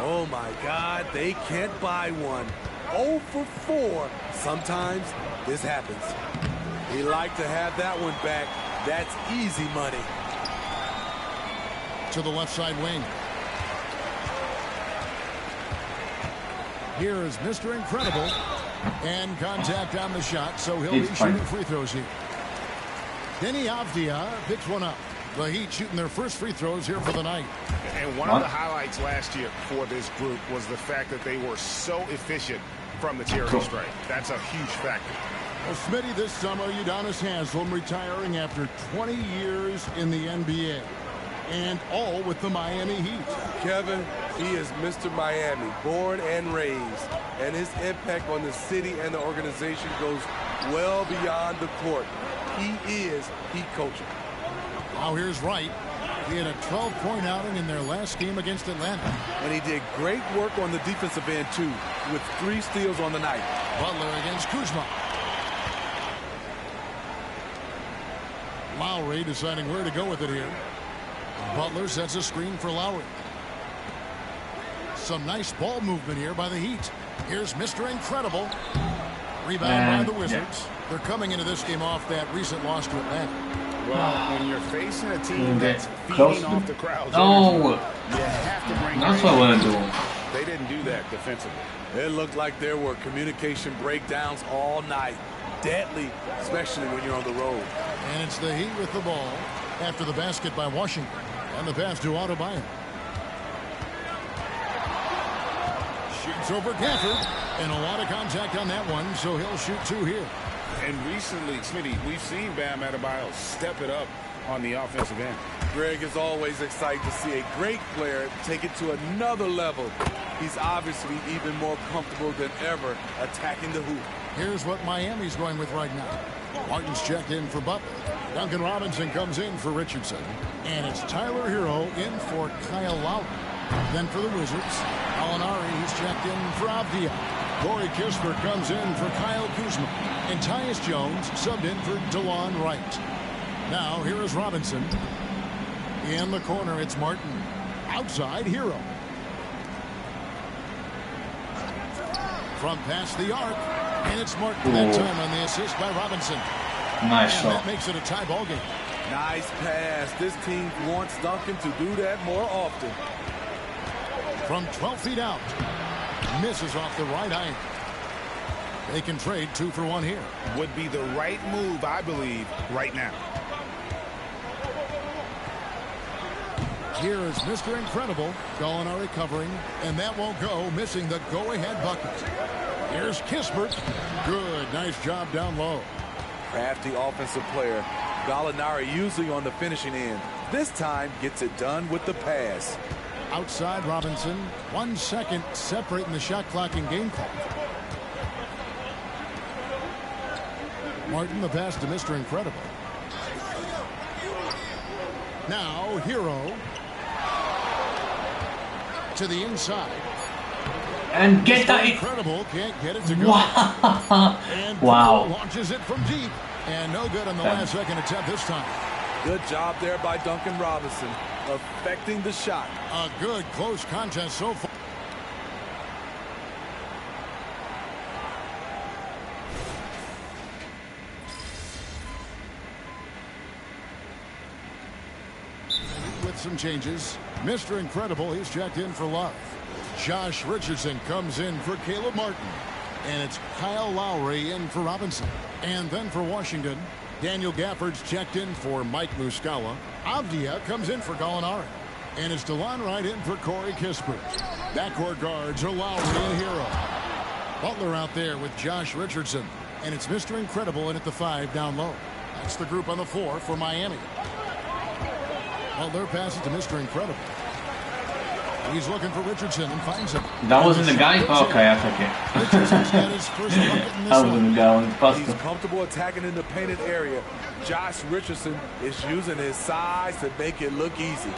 Oh, my God. They can't buy one. 0 for 4. Sometimes this happens. He liked to have that one back. That's easy money. To the left side wing. Here is Mr. Incredible. And contact on the shot, so he'll be shooting free throws here. Denny Avdia picks one up. The Heat shooting their first free throws here for the night. And one of the highlights last year for this group was the fact that they were so efficient from the charity stripe. That's a huge factor. Well, Smitty, this summer, Udonis Haslem retiring after 20 years in the NBA. And all with the Miami Heat. Kevin, he is Mr. Miami, born and raised. And his impact on the city and the organization goes well beyond the court. He is Heat culture. Now here's Wright. He had a 12-point outing in their last game against Atlanta. And he did great work on the defensive end, too, with 3 steals on the night. Butler against Kuzma. Lowry deciding where to go with it here. Butler sets a screen for Lowry. Some nice ball movement here by the Heat. Here's Mr. Incredible. Rebound by the Wizards. They're coming into this game off that recent loss to Atlanta. Well, when you're facing a team that's feeding off the crowd's energy, you have to bring that's what I want to do. They didn't do that defensively. It looked like there were communication breakdowns all night. Deadly, especially when you're on the road. And it's the Heat with the ball after the basket by Washington. And the pass to Adebayo. Shoots over Gafford. And a lot of contact on that one, so he'll shoot 2 here. And recently, Smitty, we've seen Bam Adebayo step it up on the offensive end. Greg is always excited to see a great player take it to another level. He's obviously even more comfortable than ever attacking the hoop. Here's what Miami's going with right now. Martin's checked in for Butler. Duncan Robinson comes in for Richardson. And it's Tyler Hero in for Kyle Lowry. Then for the Wizards, Alinari, he's checked in for Avdia. Corey Kispert comes in for Kyle Kuzma. And Tyus Jones subbed in for DeLon Wright. Now, here is Robinson. In the corner, it's Martin. Outside, Hero. From past the arc. And it's Martin that time on the assist by Robinson. Nice and shot. That makes it a tie ball game. Nice pass. This team wants Duncan to do that more often. From 12 feet out. Misses off the right iron. They can trade 2 for 1 here. Would be the right move, I believe, right now. Here is Mr. Incredible. Gallinari covering, and that won't go, missing the go-ahead bucket. Here's Kispert. Good, nice job down low. Crafty offensive player. Gallinari usually on the finishing end. This time gets it done with the pass. Outside Robinson. 1 second separating the shot clock and game clock. Martin, the pass to Mr. Incredible. Now, Hero. To the inside. And get that. Incredible, can't get it to go. Wow. And Wow. launches it from deep. And no good on the last second attempt this time. Good job there by Duncan Robinson, affecting the shot. A good close contest so far. With some changes, Mr. Incredible, he's checked in for Love. Josh Richardson comes in for Caleb Martin. And it's Kyle Lowry in for Robinson. And then for Washington, Daniel Gafford's checked in for Mike Muscala. Avdia comes in for Gallinari. And it's DeLon Wright in for Corey Kispert. Backcourt guards are Lowry and Hero. Butler out there with Josh Richardson. And it's Mr. Incredible in at the 5 down low. That's the group on the floor for Miami. Butler passes to Mr. Incredible. He's looking for Richardson and finds him. That wasn't the guy? Okay, I took it. That wasn't the guy on the poster. He's comfortable attacking in the painted area. Josh Richardson is using his size to make it look easy.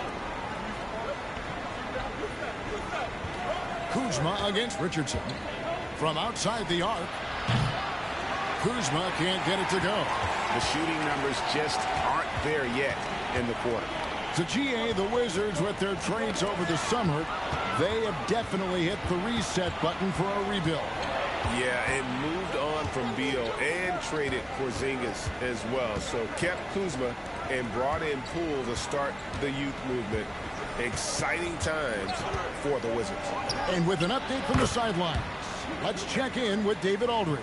Kuzma against Richardson. From outside the arc. Kuzma can't get it to go. The shooting numbers just aren't there yet in the quarter. To GA, the Wizards with their trades over the summer, they have definitely hit the reset button for a rebuild. Yeah, and moved on from Beal and traded Porzingis as well. So kept Kuzma and brought in Poole to start the youth movement. Exciting times for the Wizards. And with an update from the sidelines, let's check in with David Aldridge.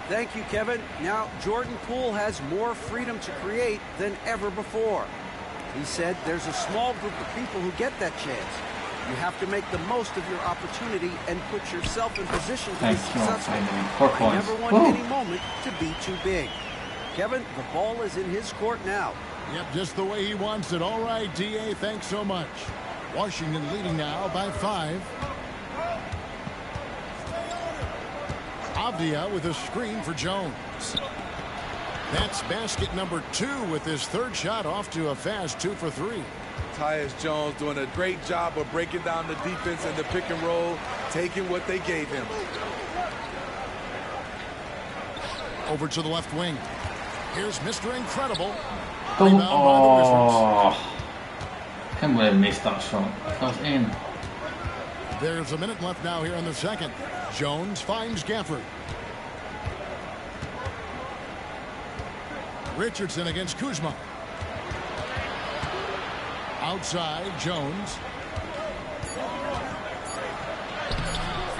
Thank you, Kevin. Now, Jordan Poole has more freedom to create than ever before. He said there's a small group of people who get that chance. You have to make the most of your opportunity and put yourself in position to be successful. I never want any moment to be too big. Kevin, the ball is in his court now. Yep, just the way he wants it. All right, DA, thanks so much. Washington leading now by 5. Avdia with a screen for Jones. That's basket number 2 with his 3rd shot off to a fast 2 for 3. Tyus Jones doing a great job of breaking down the defense and the pick and roll, taking what they gave him. Over to the left wing. Here's Mr. Incredible. Oh, can't believe I missed that shot. That was in. There's a minute left now here in the second. Jones finds Gafford. Richardson against Kuzma. Outside, Jones.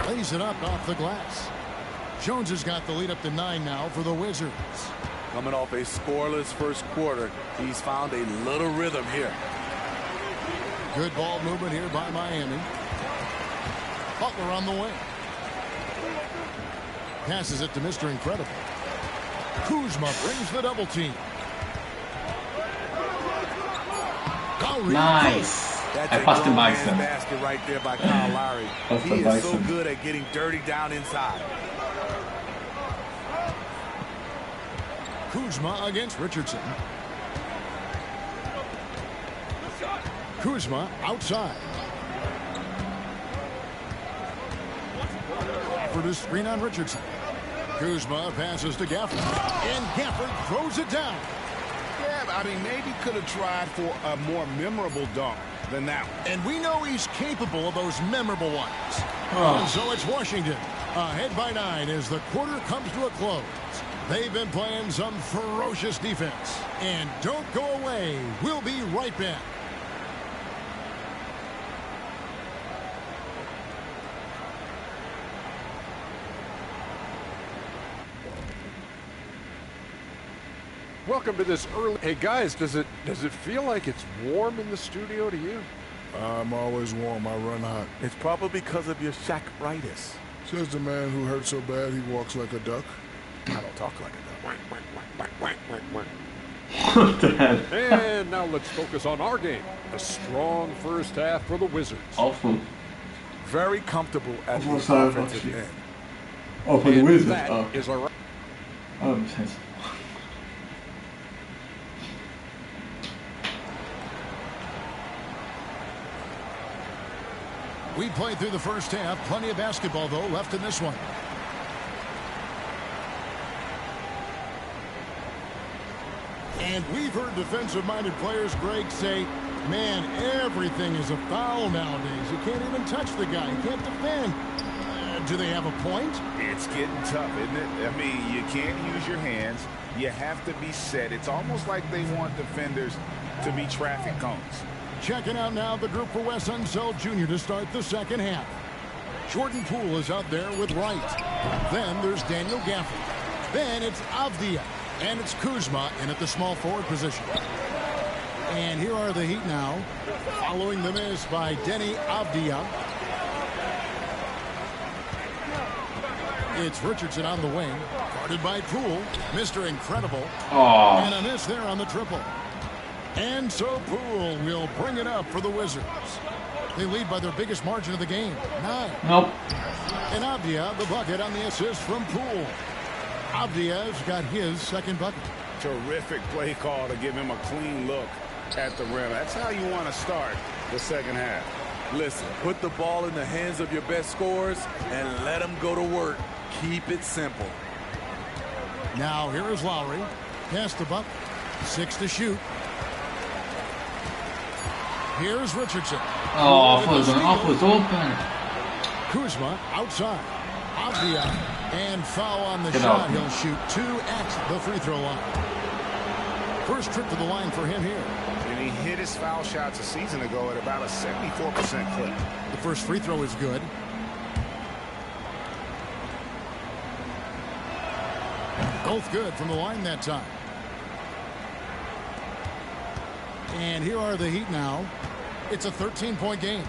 Lays it up off the glass. Jones has got the lead up to 9 now for the Wizards. Coming off a scoreless first quarter, he's found a little rhythm here. Good ball movement here by Miami. Butler on the wing. Passes it to Mr. Incredible. Kuzma brings the double team. Nice. That's I passed the Bison. Basket right there by Kyle Lowry. He is so good at getting dirty down inside. Kuzma against Richardson. Kuzma outside. Gafford is screen on Richardson. Kuzma passes to Gafford. And Gafford throws it down. Yeah, I mean, maybe could have tried for a more memorable dunk than that one. And we know he's capable of those memorable ones. And so it's Washington. Ahead by 9 as the quarter comes to a close. They've been playing some ferocious defense. And don't go away. We'll be right back. Welcome to this early. Hey guys, does it feel like it's warm in the studio to you? I'm always warm. I run hot. It's probably because of your Shaq-ritis. Says the man who hurt so bad he walks like a duck. I don't talk like a duck. What the hell? And now let's focus on our game. A strong first half for the Wizards. Awful. Very comfortable at the Awful start, offensive actually. end. Oh, for the Wizards. That Oh. is a Oh, makes sense. We played through the first half. Plenty of basketball, though, left in this one. And we've heard defensive-minded players, Greg, say, man, everything is a foul nowadays. You can't even touch the guy. You can't defend. Do they have a point? It's getting tough, isn't it? I mean, you can't use your hands. You have to be set. It's almost like they want defenders to be traffic cones. Checking out now the group for Wes Unseld Jr. to start the second half. Jordan Poole is out there with Wright. Then there's Daniel Gafford. Then it's Avdia. And it's Kuzma in at the small forward position. And here are the Heat now, following the miss by Denny Avdia. It's Richardson on the wing, guarded by Poole. Mr. Incredible. Oh. And a miss there on the triple. And so Poole will bring it up for the Wizards. They lead by their biggest margin of the game, 9. Nope. And Avdia, the bucket on the assist from Poole. Avdia's got his second bucket. Terrific play call to give him a clean look at the rim. That's how you want to start the second half. Listen, put the ball in the hands of your best scorers and let them go to work. Keep it simple. Now here is Lowry. Pass the buck. 6 to shoot. Here's Richardson. Oh, I was open. Kuzma outside. Avdia. And foul on the Get shot. out. He'll shoot 2 at the free throw line. First trip to the line for him here. And he hit his foul shots a season ago at about a 74% clip. The first free throw is good. Both good from the line that time. And here are the Heat now. It's a 13-point game.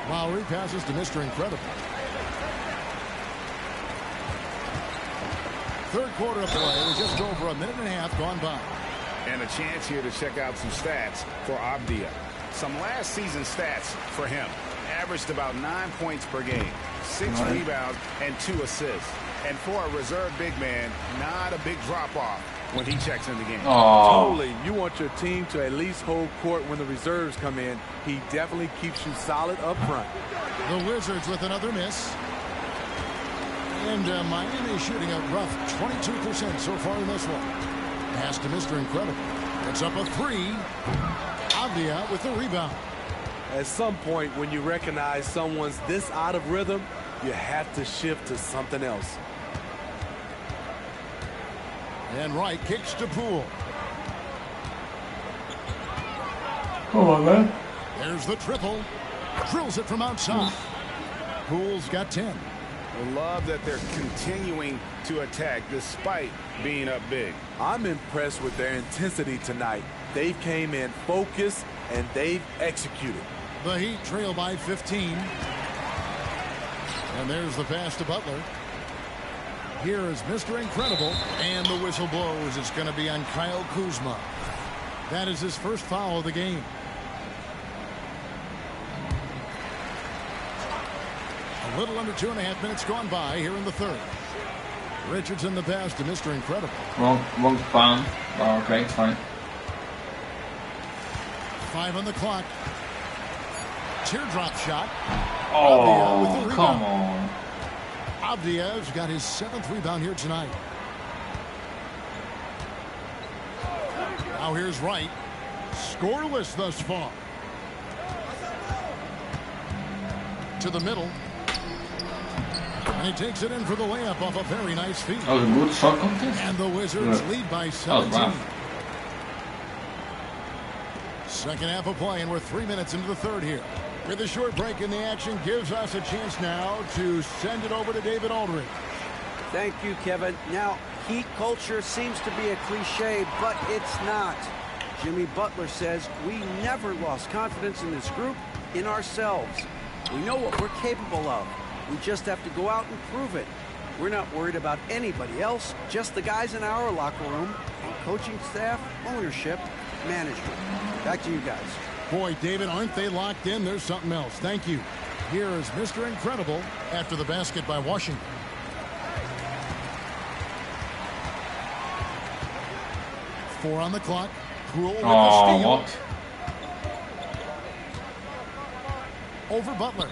Lowry passes to Mr. Incredible. Third quarter of play with just over a minute and a half gone by. And a chance here to check out some stats for Avdia. Some last season stats for him. Averaged about 9 points per game, 6 rebounds, and 2 assists. And for a reserve big man, not a big drop-off when he checks in the game. Totally. You want your team to at least hold court when the reserves come in. He definitely keeps you solid up front. The Wizards with another miss. And Miami shooting a rough 22% so far in this one. Pass to Mr. Incredible. It's up a 3. Avdia with the rebound. At some point, when you recognize someone's this out of rhythm, you have to shift to something else. And Wright kicks to Poole. Come on, man. There's the triple. Drills it from outside. Poole's got 10. I love that they're continuing to attack despite being up big. I'm impressed with their intensity tonight. They came in focused and they've executed. The Heat trail by 15. And there's the pass to Butler. Here is Mr. Incredible. And the whistle blows. It's going to be on Kyle Kuzma. That is his first foul of the game. A little under 2.5 minutes gone by here in the third. Richardson the pass to Mr. Incredible. Wrong palm. Oh, okay, it's fine. 5 on the clock. Teardrop shot. Oh, come on. Avdia's got his 7th rebound here tonight. Now here's Wright. Scoreless thus far. To the middle. And he takes it in for the layup off a very nice feed. That was a good shot contest. And the Wizards lead by 17. Second half of play, and we're 3 minutes into the third here. With a short break in the action, gives us a chance now to send it over to David Aldridge. Thank you, Kevin. Now, Heat culture seems to be a cliche, but it's not. Jimmy Butler says we never lost confidence in this group, in ourselves. We know what we're capable of. We just have to go out and prove it. We're not worried about anybody else, just the guys in our locker room and coaching staff, ownership, management. Back to you guys. Boy, David, aren't they locked in? There's something else. Thank you. Here is Mr. Incredible after the basket by Washington. Four on the clock. Poole with the steal. What? Over Butler.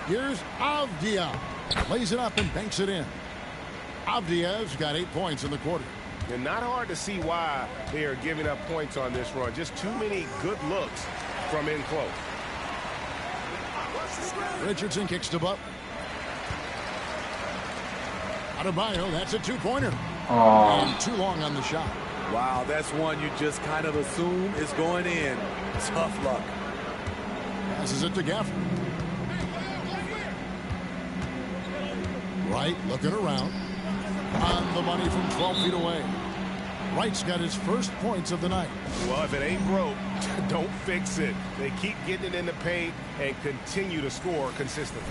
Here's Avdia. Lays it up and banks it in. Avdia's got 8 points in the quarter. And not hard to see why they are giving up points on this run. Just too many good looks from in close. Richardson kicks to Butler. Adebayo, that's a two-pointer. And too long on the shot. Wow, that's one you just kind of assume is going in. Tough luck. Passes it to Gafford. Wright looking around. On the money from 12 feet away. Wright's got his first points of the night. Well, if it ain't broke, don't fix it. They keep getting it in the paint and continue to score consistently.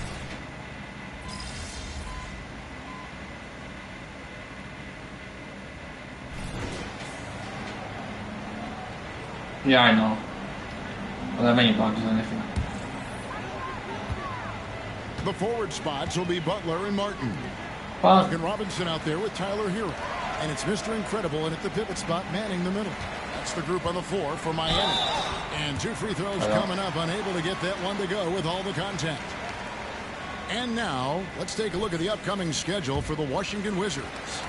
Yeah, I know. Well, there are many bugs or anything. The forward spots will be Butler and Martin. Well, and Robinson out there with Tyler Hero. And it's Mr. Incredible, and at the pivot spot, manning the middle. That's the group on the floor for Miami. And 2 free throws coming up, unable to get that one to go with all the contact. And now, let's take a look at the upcoming schedule for the Washington Wizards.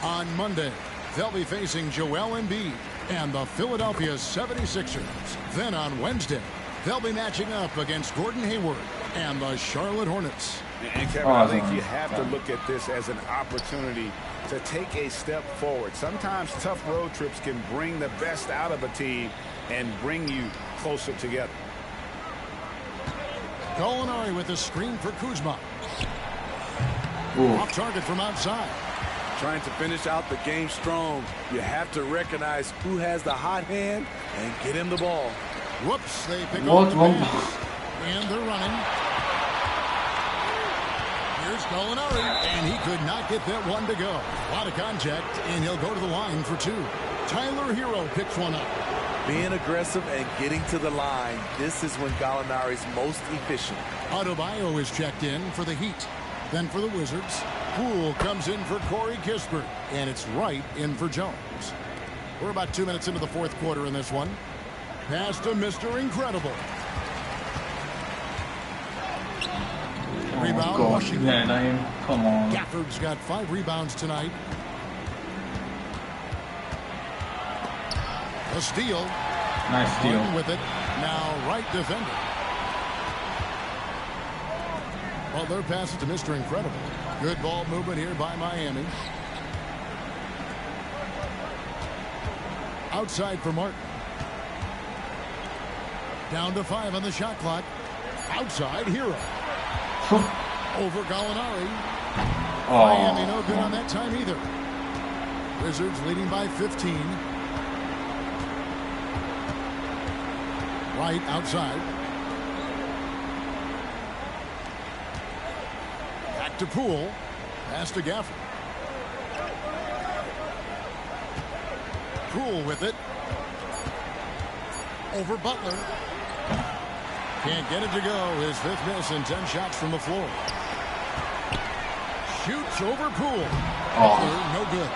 On Monday, they'll be facing Joel Embiid and the Philadelphia 76ers. Then on Wednesday, they'll be matching up against Gordon Hayward and the Charlotte Hornets. And Kevin, I think you have to look at this as an opportunity to take a step forward. Sometimes tough road trips can bring the best out of a team and bring you closer together. Gallinari with a screen for Kuzma. Off target from outside. Trying to finish out the game strong. You have to recognize who has the hot hand and get him the ball. Whoops, they pick up the pass. And they're running. Here's Gallinari, and he could not get that one to go. A lot of contact, and he'll go to the line for two. Tyler Hero picks one up. Being aggressive and getting to the line, this is when Gallinari's most efficient. Adebayo is checked in for the Heat. Then for the Wizards, Poole comes in for Corey Kispert, and it's Wright in for Jones. We're about 2 minutes into the fourth quarter in this one. Pass to Mr. Incredible. Rebound, Washington. Yeah, come on. Gafford's got 5 rebounds tonight. A steal. Nice steal. Martin with it. Now Wright defending. Butler passes to Mr. Incredible. Good ball movement here by Miami. Outside for Martin. Down to 5 on the shot clock. Outside, Hero. Over Gallinari. Miami no good on that time either. Wizards leading by 15. Wright outside. Back to Poole. Pass to Gafford. Poole with it. Over Butler. Can't get it to go. His 5th miss and 10 shots from the floor. Shoots over Poole. Butler, no good.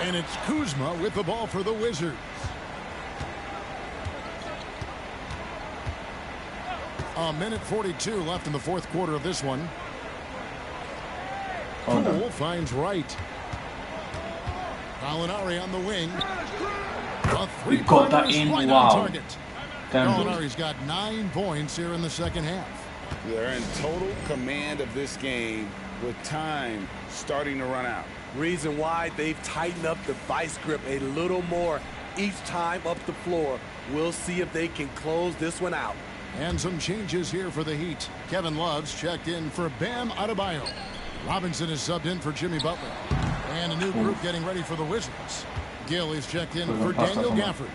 And it's Kuzma with the ball for the Wizards. A minute 42 left in the fourth quarter of this one. Poole finds Wright. Gallinari on the wing. A three-pointer is right on target. Gallinari's got 9 points here in the second half. They're in total command of this game with time starting to run out. Reason why they've tightened up the vice grip a little more each time up the floor. We'll see if they can close this one out. And some changes here for the Heat. Kevin Love's checked in for Bam Adebayo. Robinson is subbed in for Jimmy Butler. And a new group getting ready for the Wizards. Gill is checked in for Daniel Gafford.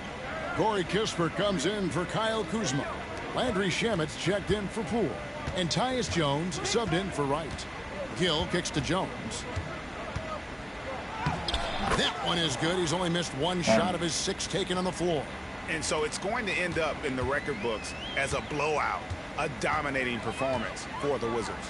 Corey Kispert comes in for Kyle Kuzma. Landry Shamit's checked in for Poole. And Tyus Jones subbed in for Wright. Gill kicks to Jones. That one is good. He's only missed one shot of his 6 taken on the floor. And so it's going to end up in the record books as a blowout, a dominating performance for the Wizards.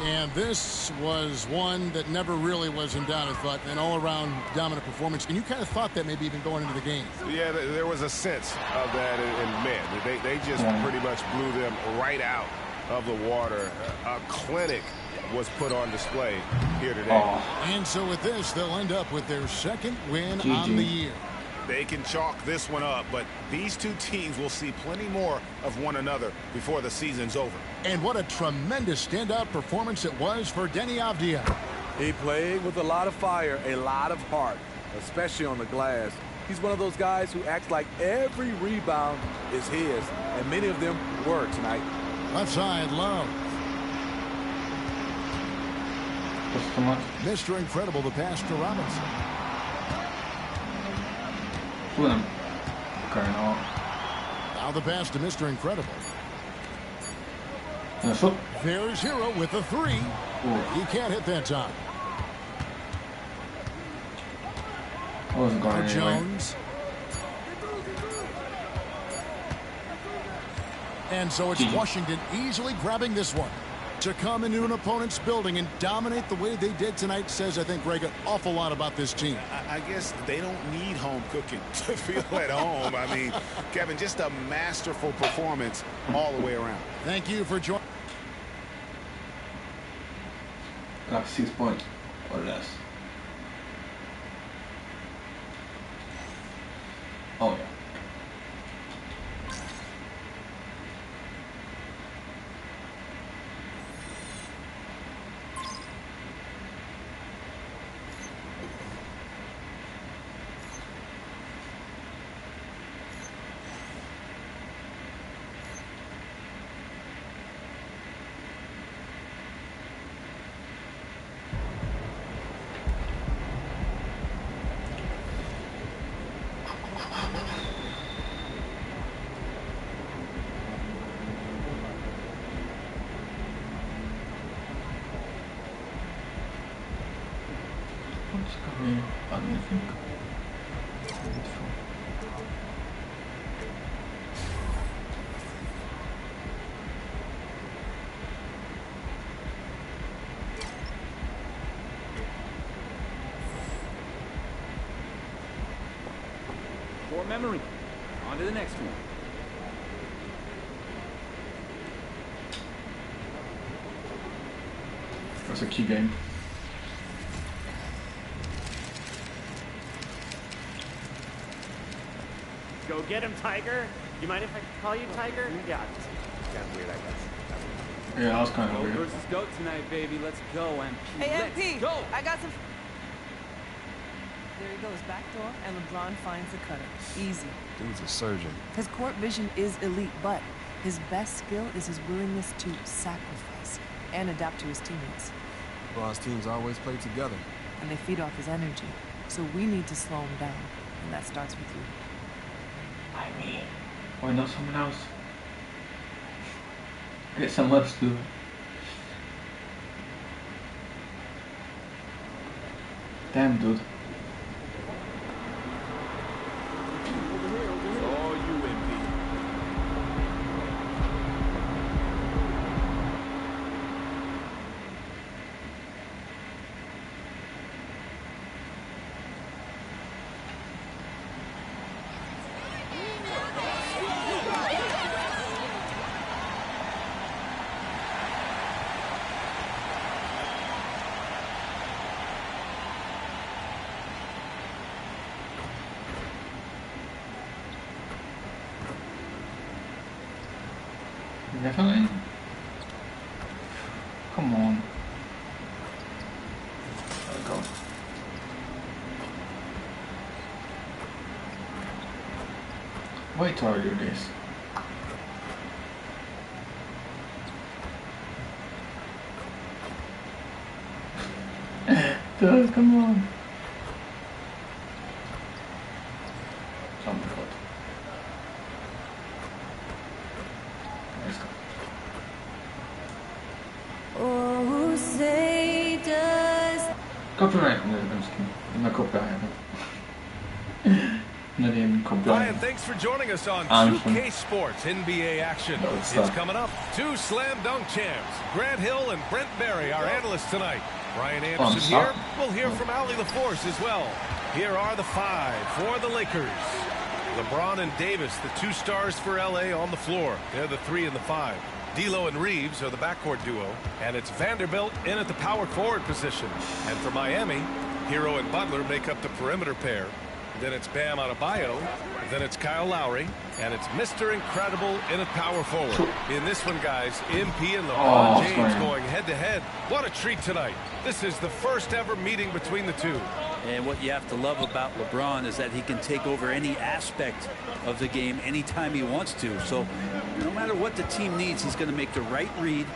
And this was one that never really was in doubt, I thought, an all-around dominant performance. And you kind of thought that maybe even going into the game. Yeah, there was a sense of that in men. They just pretty much blew them right out of the water. A clinic was put on display here today. And so with this, they'll end up with their 2nd win on the year. They can chalk this one up, but these two teams will see plenty more of one another before the season's over. And what a tremendous standout performance it was for Deni Avdija. He played with a lot of fire, a lot of heart, especially on the glass. He's one of those guys who acts like every rebound is his, and many of them were tonight. Left side, Love. Mr. Incredible, the pass to Robinson. Now the pass to Mr. Incredible. There's Hero with the 3. He can't hit that time. Now Jones. And so it's Washington easily grabbing this one. To come into an opponent's building and dominate the way they did tonight says, I think, Greg, an awful lot about this team. I guess they don't need home cooking to feel at home. I mean, Kevin, just a masterful performance all the way around. Thank you for joining. Got 6 points or less. Oh, yeah. For memory. On to the next one. That's a key game. Go get him, Tiger. You mind if I call you Tiger? Yeah, just kind of weird, I guess. Yeah, that was kind of Goat weird. versus goat tonight, baby. Let's go, MP. Hey, Let's MP, go. I got some... There he goes, back door, and LeBron finds the cutter. Easy. Dude's a surgeon. His court vision is elite, but his best skill is his willingness to sacrifice and adapt to his teammates. LeBron's teams always play together. And they feed off his energy. So we need to slow him down, and that starts with you. I mean, why not someone else? Get someone else to do it. Damn, dude. Oh, you MP. Definitely. Come on. There we go. Wait till I do this. Dude, come on. Something good. Let's go. Oh, who saved us? Copyright. No, I'm just kidding. No copyright. Not even copyright. Ryan, thanks for joining us on 2K Sports NBA action. It's coming up. Two slam dunk champs, Grant Hill and Brent Barry, our analysts tonight. Brian Anderson here. We'll hear from Allie LaForce as well. Here are the five for the Lakers. LeBron and Davis, the two stars for LA on the floor. They're the 3 and the 5. D'Lo and Reeves are the backcourt duo. And it's Vanderbilt in at the power forward position. And for Miami, Hero and Butler make up the perimeter pair. Then it's Bam Adebayo. Then it's Kyle Lowry. And it's Mr. Incredible in at power forward. In this one, guys, MP and LeBron James going head-to-head. What a treat tonight. This is the first ever meeting between the two. And what you have to love about LeBron is that he can take over any aspect of the game anytime he wants to. So no matter what the team needs, he's going to make the right read,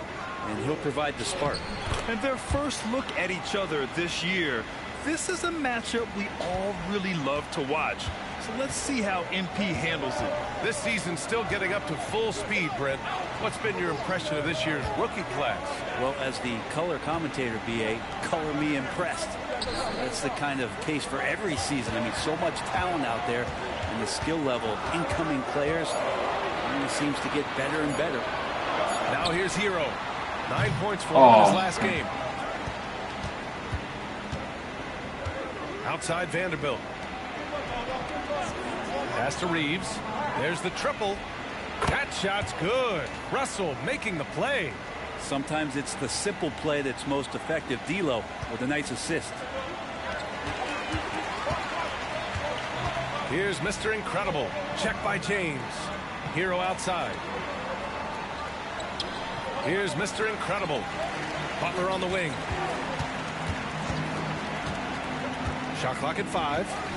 and he'll provide the spark. And their first look at each other this year, this is a matchup we all really love to watch. So let's see how MP handles it. This season's still getting up to full speed, Brent. What's been your impression of this year's rookie class? Well, as the color commentator, BA, color me impressed. That's the kind of case for every season. I mean, so much talent out there, and the skill level of incoming players only seems to get better and better. Now here's Hero. 9 points for him in his last game. Outside Vanderbilt. Pass to Reeves. There's the triple. That shot's good. Russell making the play. Sometimes it's the simple play that's most effective. D'Lo with a nice assist. Here's Mr. Incredible. Check by James. Hero outside. Here's Mr. Incredible. Butler on the wing. Shot clock at 5.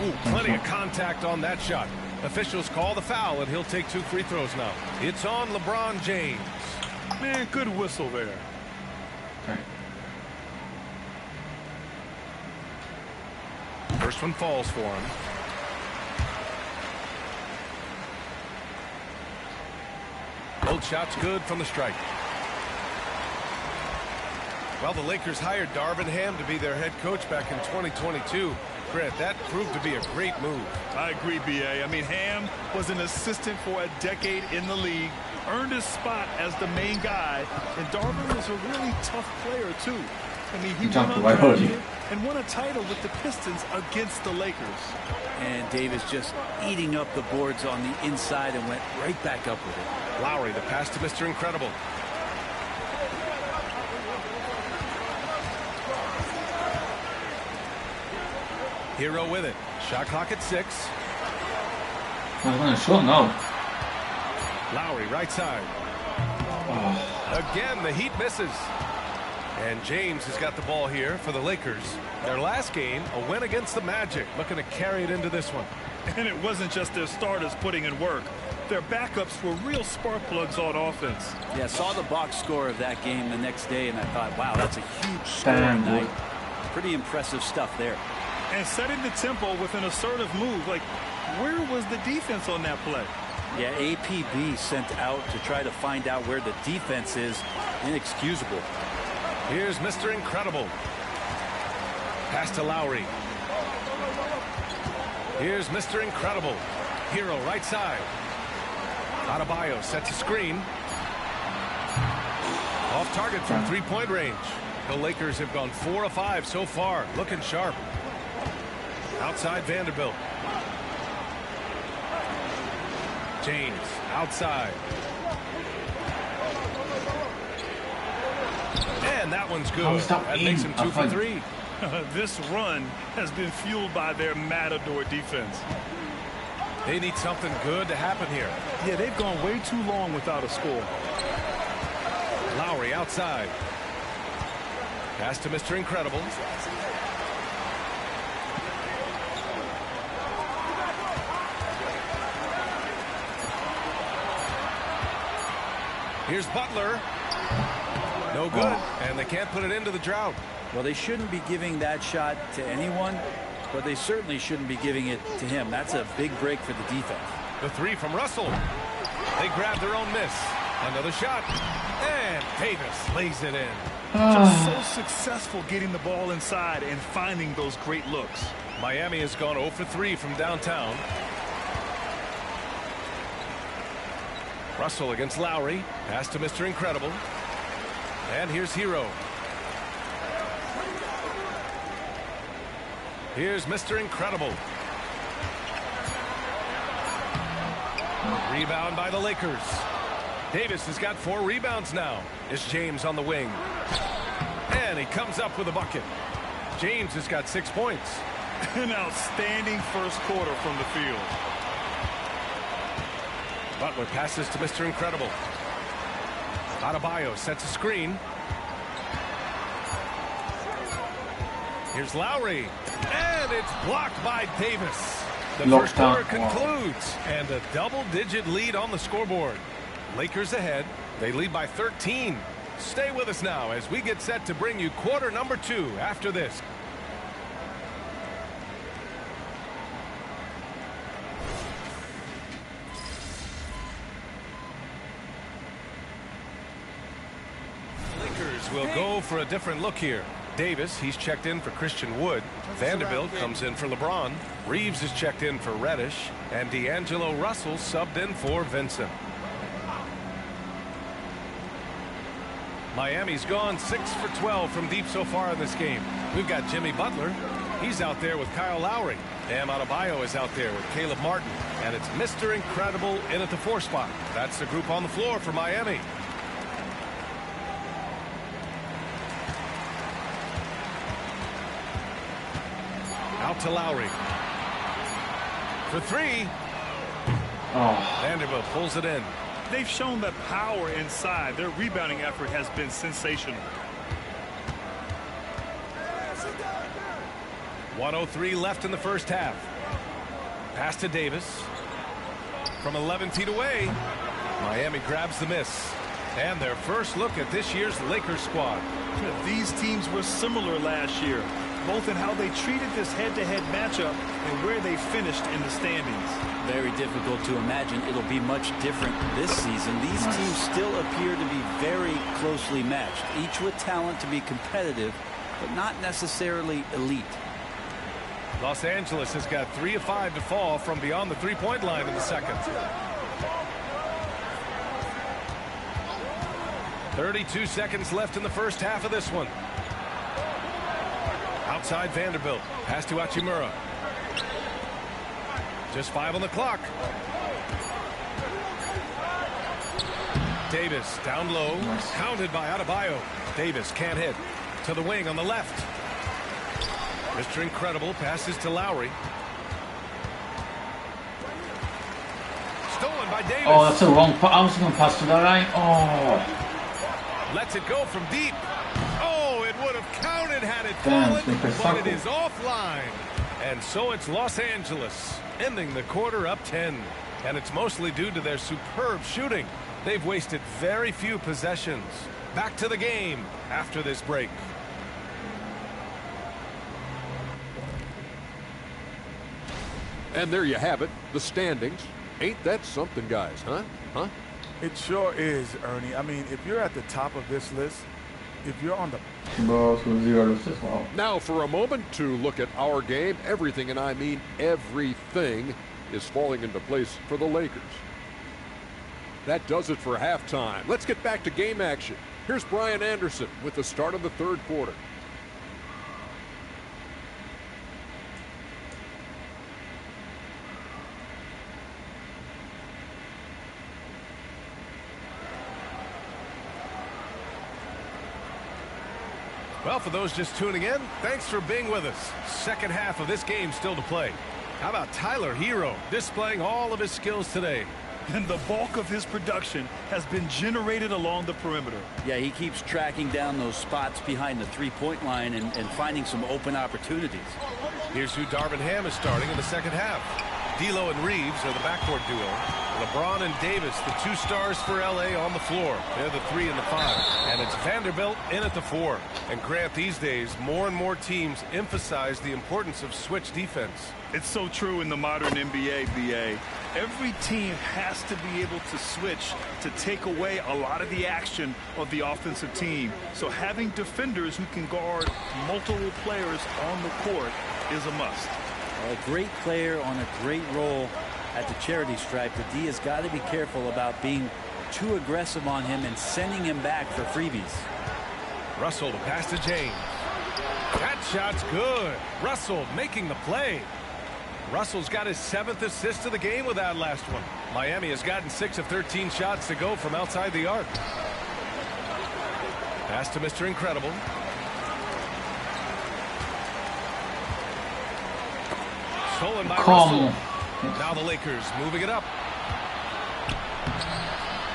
Ooh, plenty of contact on that shot. Officials call the foul, and he'll take 2 free throws now. It's on LeBron James. Man, good whistle there. First one falls for him. Both shots good from the stripe. Well, the Lakers hired Darvin Ham to be their head coach back in 2022. Grant, that proved to be a great move. I agree, BA. I mean, Ham was an assistant for a decade in the league, earned his spot as the main guy, and Darvin was a really tough player, too. I mean, he went undrafted and won a title with the Pistons against the Lakers. And Davis just eating up the boards on the inside and went right back up with it. Lowry, the pass to Mr. Incredible. Hero with it. Shot clock at 6. I'm going to short now. Lowry, right side. Again, the Heat misses. And James has got the ball here for the Lakers. Their last game, a win against the Magic. Looking to carry it into this one. And it wasn't just their starters putting in work. Their backups were real spark plugs on offense. Yeah, saw the box score of that game the next day, and I thought, wow, that's a huge score tonight. Pretty impressive stuff there. And setting the tempo with an assertive move. Like, where was the defense on that play? Yeah, APB sent out to try to find out where the defense is. Inexcusable. Here's Mr. Incredible. Pass to Lowry. Here's Mr. Incredible. Hero right side. Adebayo sets a screen. Off target from 3-point range. The Lakers have gone 4 of 5 so far. Looking sharp. Outside Vanderbilt. James outside. And that one's good. That makes him 2 for 3. This run has been fueled by their Matador defense. They need something good to happen here. Yeah, they've gone way too long without a score. Lowry outside. Pass to Mr. Incredible. Here's Butler. No good, and they can't put it into the drought. Well, they shouldn't be giving that shot to anyone, but they certainly shouldn't be giving it to him. That's a big break for the defense. The 3 from Russell. They grab their own miss. Another shot. And Davis lays it in. Just so successful getting the ball inside and finding those great looks. Miami has gone 0 for 3 from downtown. Russell against Lowry. Pass to Mr. Incredible. And here's Hero. Here's Mr. Incredible. Rebound by the Lakers. Davis has got 4 rebounds now. It's James on the wing. And he comes up with a bucket. James has got 6 points. An outstanding first quarter from the field. Butler passes to Mr. Incredible. Adebayo sets a screen. Here's Lowry. And it's blocked by Davis. The first quarter concludes. And a double-digit lead on the scoreboard. Lakers ahead. They lead by 13. Stay with us now as we get set to bring you quarter number 2 after this. Lakers will go for a different look here. Davis, he's checked in for Christian Wood. Vanderbilt comes in for LeBron. Reeves is checked in for Reddish. And D'Angelo Russell subbed in for Vincent. Miami's gone 6 for 12 from deep so far in this game. We've got Jimmy Butler. He's out there with Kyle Lowry. Bam Adebayo is out there with Caleb Martin. And it's Mr. Incredible in at the 4 spot. That's the group on the floor for Miami. Out to Lowry. For 3. Vanderbilt pulls it in. They've shown that power inside. Their rebounding effort has been sensational. 1:03 left in the first half. Pass to Davis. From 11 feet away. Miami grabs the miss. And their first look at this year's Lakers squad. These teams were similar last year, both in how they treated this head-to-head matchup and where they finished in the standings. Very difficult to imagine it'll be much different this season. These teams still appear to be very closely matched, each with talent to be competitive, but not necessarily elite. Los Angeles has got 3 of 5 to fall from beyond the three-point line in the second. 32 seconds left in the first half of this one. Outside Vanderbilt. Pass to Hachimura. Just 5 on the clock. Davis down low. Counted by Adebayo. Davis can't hit. To the wing on the left. Mr. Incredible passes to Lowry. Stolen by Davis. Oh, that's a wrong pass. I was going to pass to that line. Oh. Lets it go from deep. Oh, it would have counted had it fallen, but it is offline. And so it's Los Angeles, ending the quarter up 10. And it's mostly due to their superb shooting. They've wasted very few possessions. Back to the game after this break. And there you have it, the standings. Ain't that something, guys, huh? It sure is, Ernie. I mean, if you're at the top of this list, if you're on the... Now for a moment to look at our game. Everything, and I mean everything, is falling into place for the Lakers. That does it for halftime. Let's get back to game action. Here's Brian Anderson with the start of the third quarter. Well, for those just tuning in, thanks for being with us. Second half of this game still to play. How about Tyler Hero displaying all of his skills today? And the bulk of his production has been generated along the perimeter. Yeah, he keeps tracking down those spots behind the three-point line and finding some open opportunities. Here's who Darvin Ham is starting in the second half. D'Lo and Reeves are the backcourt duo. LeBron and Davis, the 2 stars for LA on the floor. They're the 3 and the 5. And it's Vanderbilt in at the 4. And Grant, these days, more and more teams emphasize the importance of switch defense. It's so true in the modern NBA, BA. Every team has to be able to switch to take away a lot of the action of the offensive team. So having defenders who can guard multiple players on the court is a must. A great player on a great role at the charity stripe. The D has got to be careful about being too aggressive on him and sending him back for freebies. Russell to pass to James. That shot's good. Russell making the play. Russell's got his 7th assist of the game with that last one. Miami has gotten 6 of 13 shots to go from outside the arc. Pass to Mr. Incredible. Stolen by Russell. Now the Lakers moving it up.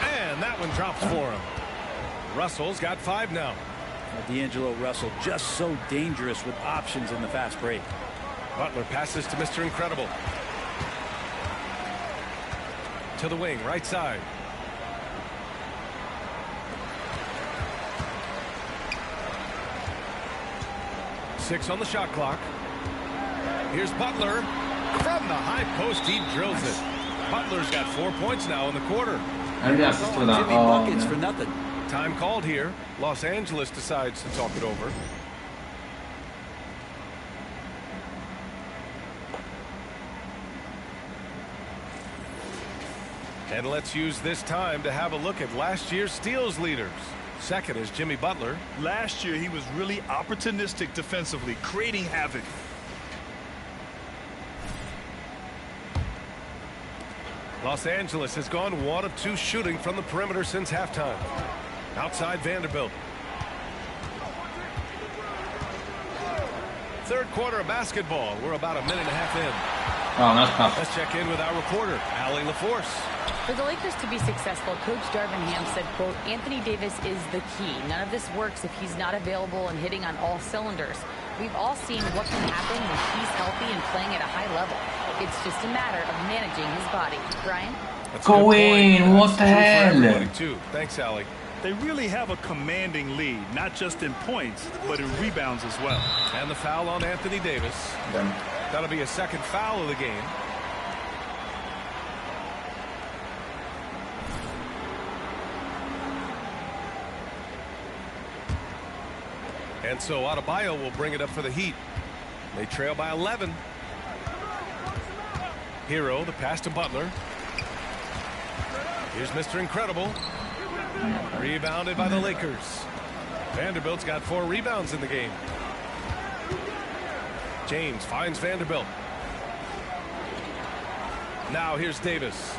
And that one drops for him. Russell's got 5 now. D'Angelo Russell just so dangerous with options in the fast break. Butler passes to Mr. Incredible. To the wing, right side. Six on the shot clock. Here's Butler. From the high post, he drills it. Butler's got 4 points now in the quarter. Jimmy buckets for nothing. Time called here. Los Angeles decides to talk it over. And let's use this time to have a look at last year's steals leaders. Second is Jimmy Butler. Last year, he was really opportunistic defensively, creating havoc. Los Angeles has gone 1 of 2 shooting from the perimeter since halftime. Outside Vanderbilt. Third quarter of basketball. We're about a minute and a half in. Oh, that's tough. Let's check in with our reporter, Allie LaForce. For the Lakers to be successful, Coach Darvin Ham said, quote, Anthony Davis is the key. None of this works if he's not available and hitting on all cylinders. We've all seen what can happen when he's healthy and playing at a high level. It's just a matter of managing his body. Brian? Go in. What the hell? Thanks, Allie. They really have a commanding lead, not just in points, but in rebounds as well. And the foul on Anthony Davis. That'll be a second foul of the game. And so Adebayo will bring it up for the Heat. They trail by 11. Hero, the pass to Butler. Here's Mr. Incredible. Rebounded by the Lakers. Vanderbilt's got 4 rebounds in the game. James finds Vanderbilt. Now here's Davis.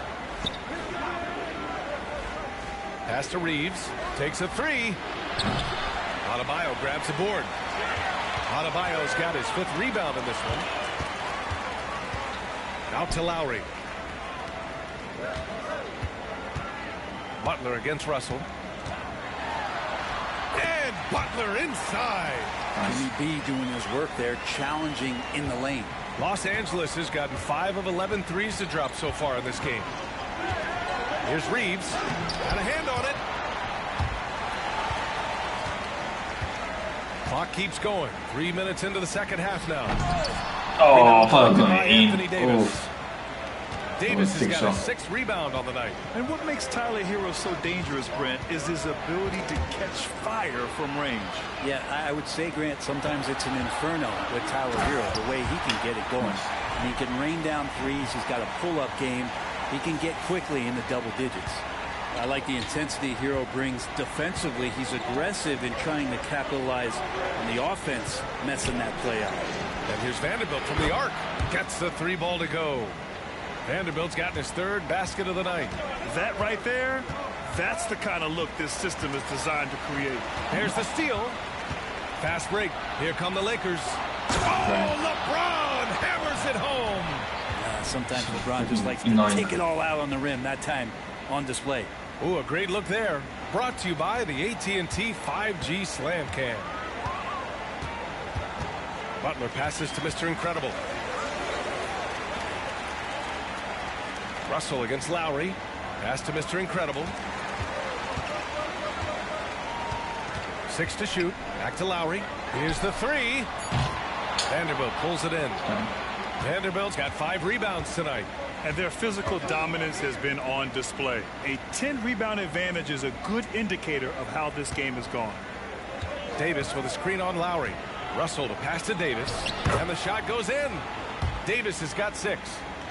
Pass to Reeves. Takes a 3. Adebayo grabs the board. Adebayo's got his 5th rebound in this one. Out to Lowry. Butler against Russell. And Butler inside. Jimmy B doing his work there, challenging in the lane. Los Angeles has gotten 5 of 11 threes to drop so far in this game. Here's Reeves. Got a hand on it. Clock keeps going. 3 minutes into the second half now. Oh, fuck Anthony Davis. Oof. Davis has got a 6th rebound on the night. And what makes Tyler Hero so dangerous, Brent, is his ability to catch fire from range. Yeah, I would say, Grant, sometimes it's an inferno with Tyler Hero, the way he can get it going. And he can rain down threes. He's got a pull-up game. He can get quickly in the double digits. I like the intensity Hero brings defensively. He's aggressive in trying to capitalize on the offense, messing that play up. And here's Vanderbilt from the arc. Gets the 3 ball to go. Vanderbilt's gotten his 3rd basket of the night. That right there, that's the kind of look this system is designed to create. Here's the steal. Fast break. Here come the Lakers. Oh, LeBron hammers it home. Sometimes LeBron just likes to take it all out on the rim. That time on display. Ooh, a great look there. Brought to you by the AT&T 5G Slam Cam. Butler passes to Mr. Incredible. Russell against Lowry. Pass to Mr. Incredible. 6 to shoot. Back to Lowry. Here's the 3. Vanderbilt pulls it in. Vanderbilt's got 5 rebounds tonight. And their physical dominance has been on display. A 10-rebound advantage is a good indicator of how this game has gone. Davis with a screen on Lowry. Russell to pass to Davis. And the shot goes in. Davis has got 6.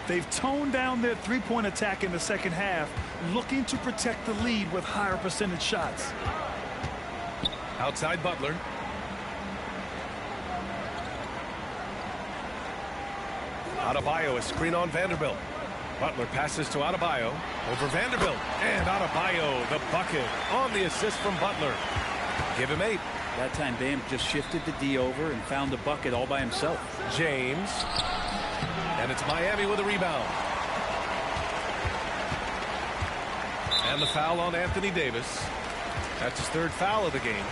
They've toned down their three-point attack in the second half, looking to protect the lead with higher percentage shots. Outside Butler. Adebayo a screen on Vanderbilt. Butler passes to Adebayo. Over Vanderbilt. And Adebayo the bucket on the assist from Butler. Give him 8. That time Bam just shifted the D over and found the bucket all by himself. James. And it's Miami with a rebound. And the foul on Anthony Davis. That's his 3rd foul of the game.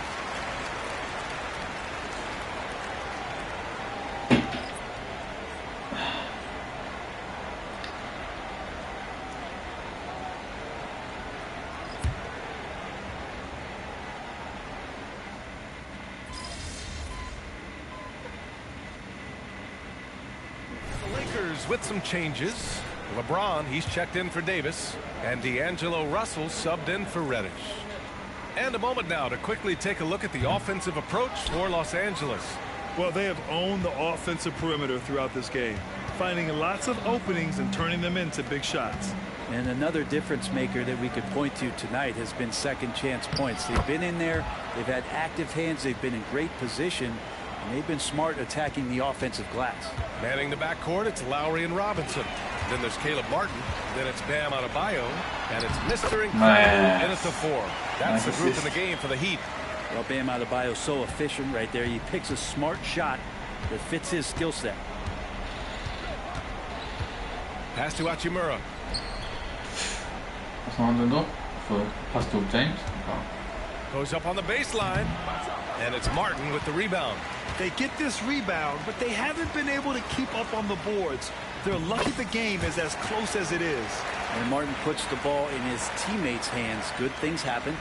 With some changes. LeBron, he's checked in for Davis. And D'Angelo Russell subbed in for Reddish. And a moment now to quickly take a look at the offensive approach for Los Angeles. Well, they have owned the offensive perimeter throughout this game, finding lots of openings and turning them into big shots. And another difference maker that we could point to tonight has been second chance points. They've been in there. They've had active hands. They've been in great position. And they've been smart attacking the offensive glass. Manning the backcourt, it's Lowry and Robinson. Then there's Caleb Martin. Then it's Bam Adebayo. And it's Mr. Incredible in at the 4. That's the group in the game for the Heat. Well, Bam Adebayo's so efficient right there. He picks a smart shot that fits his skill set. Pass to Hachimura. Pass to James. Goes up on the baseline. And it's Martin with the rebound. They get this rebound, but they haven't been able to keep up on the boards. They're lucky the game is as close as it is. And Martin puts the ball in his teammates' hands. Good things happen.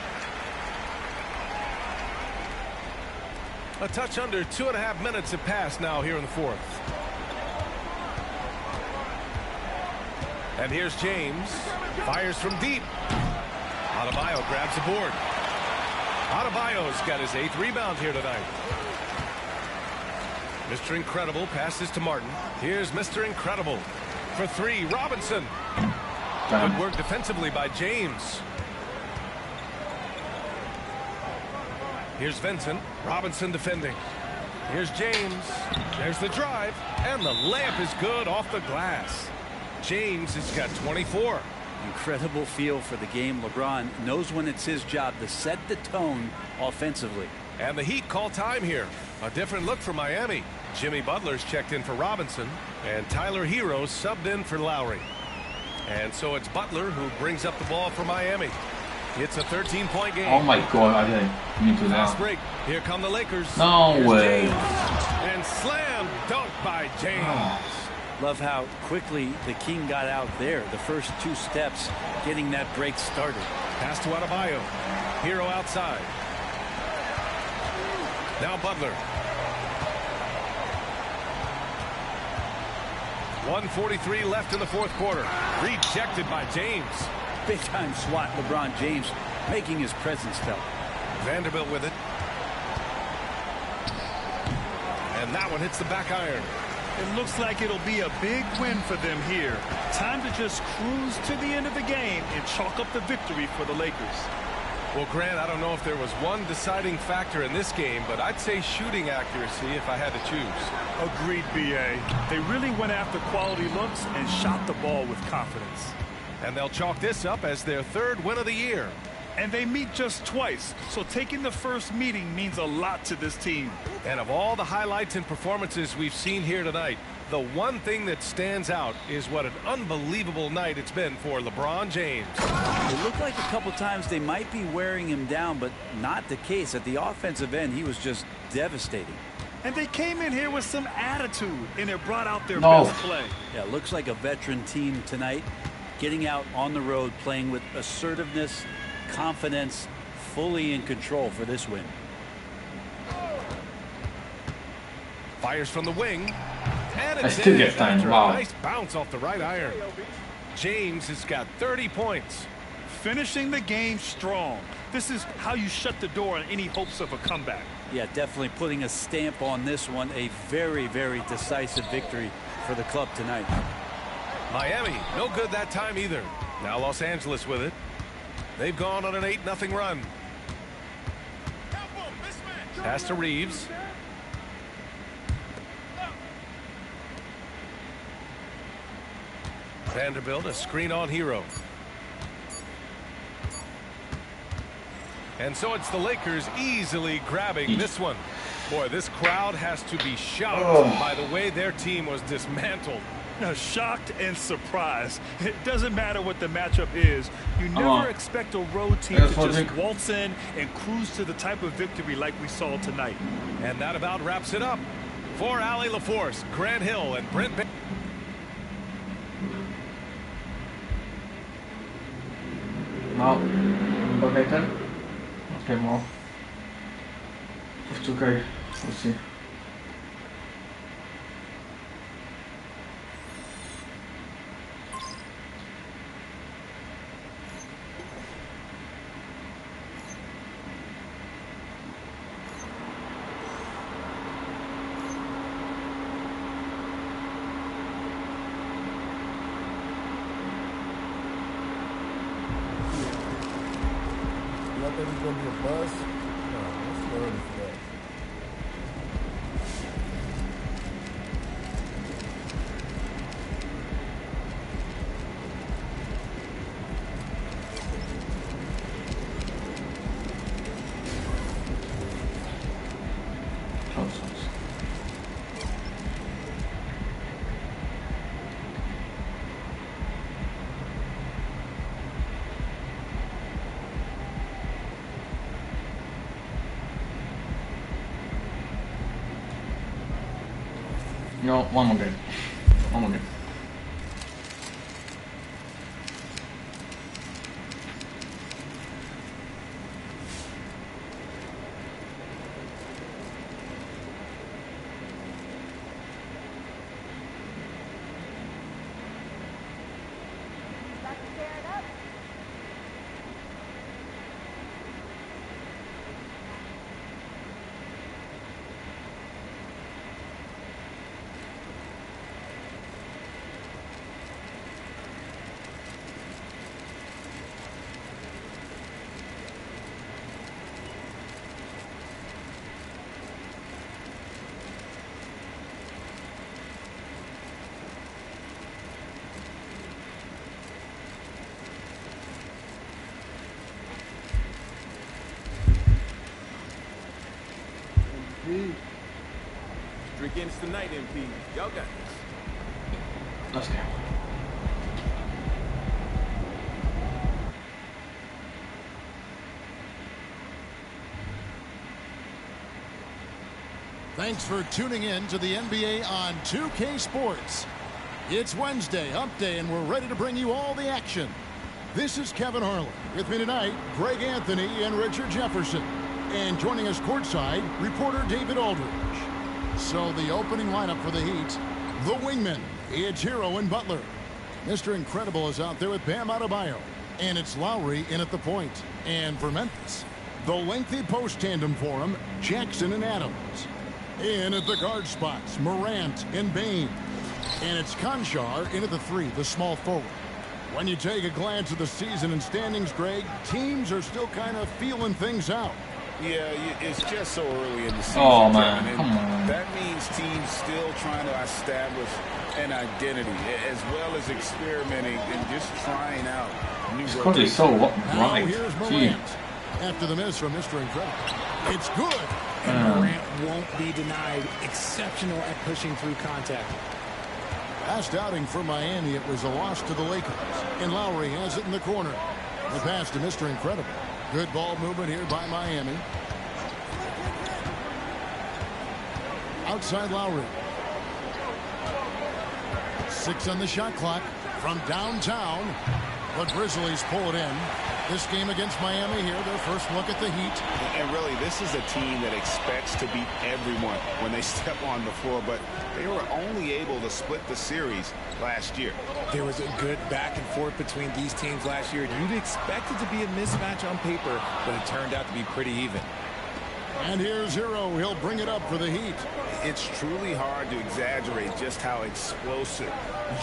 A touch under 2.5 minutes have passed now here in the 4th. And here's James. Fires from deep. Adebayo grabs the board. Adebayo's got his 8th rebound here tonight. Mr. Incredible passes to Martin. Here's Mr. Incredible for 3. Robinson. Good work defensively by James. Here's Vincent. Robinson defending. Here's James. There's the drive. And the layup is good off the glass. James has got 24. Incredible feel for the game. LeBron knows when it's his job to set the tone offensively. And the Heat call time here. A different look for Miami. Jimmy Butler's checked in for Robinson. And Tyler Hero subbed in for Lowry. And so it's Butler who brings up the ball for Miami. It's a 13-point game. Oh my God, I didn't mean to Fast break. Here come the Lakers. No Here's way. James. And slam dunk by James. Love how quickly the King got out there. The first 2 steps getting that break started. Pass to Adebayo. Hero outside. Now Butler. 1:43 left in the 4th quarter. Rejected by James. Big time swat. LeBron James making his presence felt. Vanderbilt with it. And that one hits the back iron. It looks like it'll be a big win for them here. Time to just cruise to the end of the game and chalk up the victory for the Lakers. Well, Grant, I don't know if there was one deciding factor in this game, but I'd say shooting accuracy if I had to choose. Agreed, B.A. They really went after quality looks and shot the ball with confidence. And they'll chalk this up as their 3rd win of the year. And they meet just twice, so taking the first meeting means a lot to this team. And of all the highlights and performances we've seen here tonight, the one thing that stands out is what an unbelievable night it's been for LeBron James. It looked like a couple times they might be wearing him down, but not the case. At the offensive end, he was just devastating. And they came in here with some attitude, and it brought out their best play. Yeah, looks like a veteran team tonight. getting out on the road, playing with assertiveness, confidence, fully in control for this win. Fires from the wing. And I still get time. Wow. Nice bounce off the right iron. James has got 30 points. Finishing the game strong. This is how you shut the door on any hopes of a comeback. Yeah, definitely putting a stamp on this one. A very, very decisive victory for the club tonight. Miami, no good that time either. Now Los Angeles with it. They've gone on an 8-0 run. Pass to Reeves. Vanderbilt, a screen on Hero. And so it's the Lakers easily grabbing this one. Boy, this crowd has to be shocked by the way their team was dismantled. Shocked and surprised. It doesn't matter what the matchup is. You never expect a road team to just waltz in and cruise to the type of victory like we saw tonight. And that about wraps it up. For Allie LaForce, Grant Hill, and Brent Baker. No, Nba2K. Okay, more. It's okay. We'll see. I think it's going to be a buzz. No, it's too early for that. No, one more game. One more game. Drink games tonight, MP. Y'all got this. Let's go. Thanks for tuning in to the NBA on 2K Sports. It's Wednesday, Hump Day, and we're ready to bring you all the action. This is Kevin Harlan. With me tonight, Greg Anthony and Richard Jefferson. And joining us courtside, reporter David Aldridge. So the opening lineup for the Heat, the wingmen, it's Hero and Butler. Mr. Incredible is out there with Bam Adebayo. And it's Lowry in at the point. And for Memphis, the lengthy post tandem for him, Jackson and Adams. In at the guard spots, Morant and Bain. And it's Conchar in at the three, the small forward. When you take a glance at the season and standings, Greg, teams are still kind of feeling things out. Yeah, it's just so early in the season. Oh, man, come on. That means teams still trying to establish an identity as well as experimenting and just trying out new rotations. Probably so right. Here's Morant. After the miss from Mr. Incredible. It's good. And Morant won't be denied. Exceptional at pushing through contact. Last outing for Miami, it was a loss to the Lakers. And Lowry has it in the corner. The pass to Mr. Incredible. Good ball movement here by Miami. Outside Lowry. 6 on the shot clock. From downtown, the Grizzlies pull it in. This game against Miami here, their first look at the Heat. And really, this is a team that expects to beat everyone when they step on the floor, but they were only able to split the series last year. There was a good back and forth between these teams last year. You'd expect it to be a mismatch on paper, but it turned out to be pretty even. And here's Hero. He'll bring it up for the Heat. It's truly hard to exaggerate just how explosive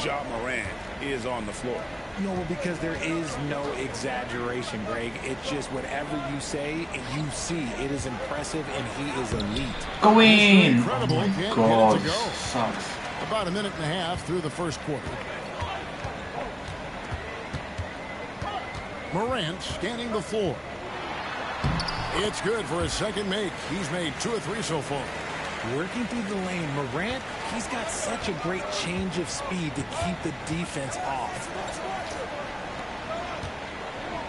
Ja Morant is on the floor. No, because there is no exaggeration, Greg. It's just whatever you say, you see. It is impressive, and he is elite. Go in! Incredible. Oh my Can't God, get it to go. sucks. About a minute and a half through the first quarter. Morant scanning the floor. It's good for his second make. He's made 2 or 3 so far. Working through the lane, Morant, he's got such a great change of speed to keep the defense off.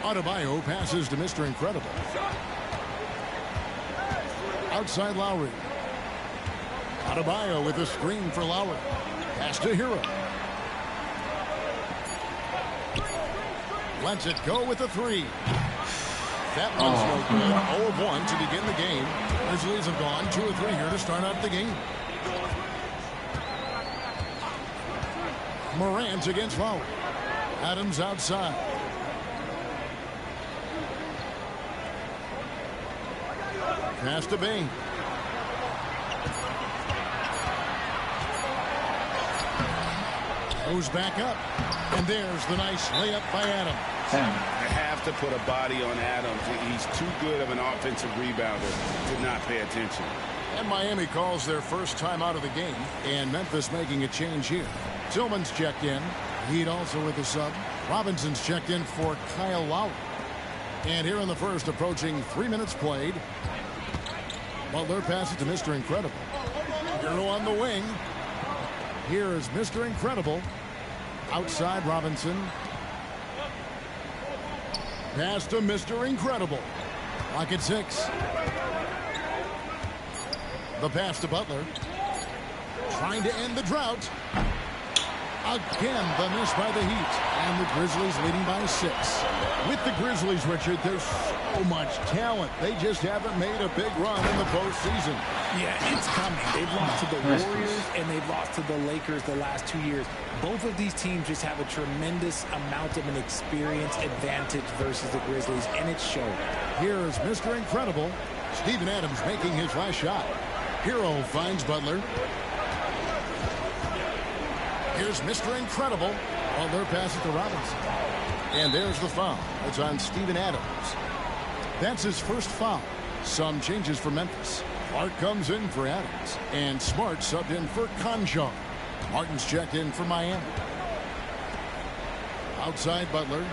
Adebayo passes to Mr. Incredible. Outside Lowry. Adebayo with a screen for Lowry. Pass to Hero. Lets it go with a 3. That one's no good. 0 of 1 to begin the game. Grizzlies have gone 2 or 3 here to start out the game. Morant against Lowry. Adams outside. Pass to Bain. Goes back up. And there's the nice layup by Adams. I have to put a body on Adams. He's too good of an offensive rebounder to not pay attention. And Miami calls their first time out of the game. And Memphis making a change here. Tillman's checked in. Heat also with a sub. Robinson's checked in for Kyle Lowry. And here in the first, approaching 3 minutes played. Butler passes to Mr. Incredible. Hero on the wing. Here is Mr. Incredible. Outside Robinson. Pass to Mr. Incredible. Clock at 6. The pass to Butler. Trying to end the drought. Again, the miss by the Heat. And the Grizzlies leading by 6. With the Grizzlies, Richard, there's so much talent. They just haven't made a big run in the postseason. Yeah, it's coming. They've lost to the Warriors and they've lost to the Lakers the last 2 years. Both of these teams just have a tremendous amount of an experience advantage versus the Grizzlies, and it showed. Here's Mr. Incredible. Steven Adams making his last shot. Hero finds Butler. Here's Mr. Incredible. Butler passes to Robinson. And there's the foul. It's on Steven Adams. That's his first foul. Some changes for Memphis. Clark comes in for Adams. And Smart subbed in for Conchar. Martin's checked in for Miami. Outside Butler.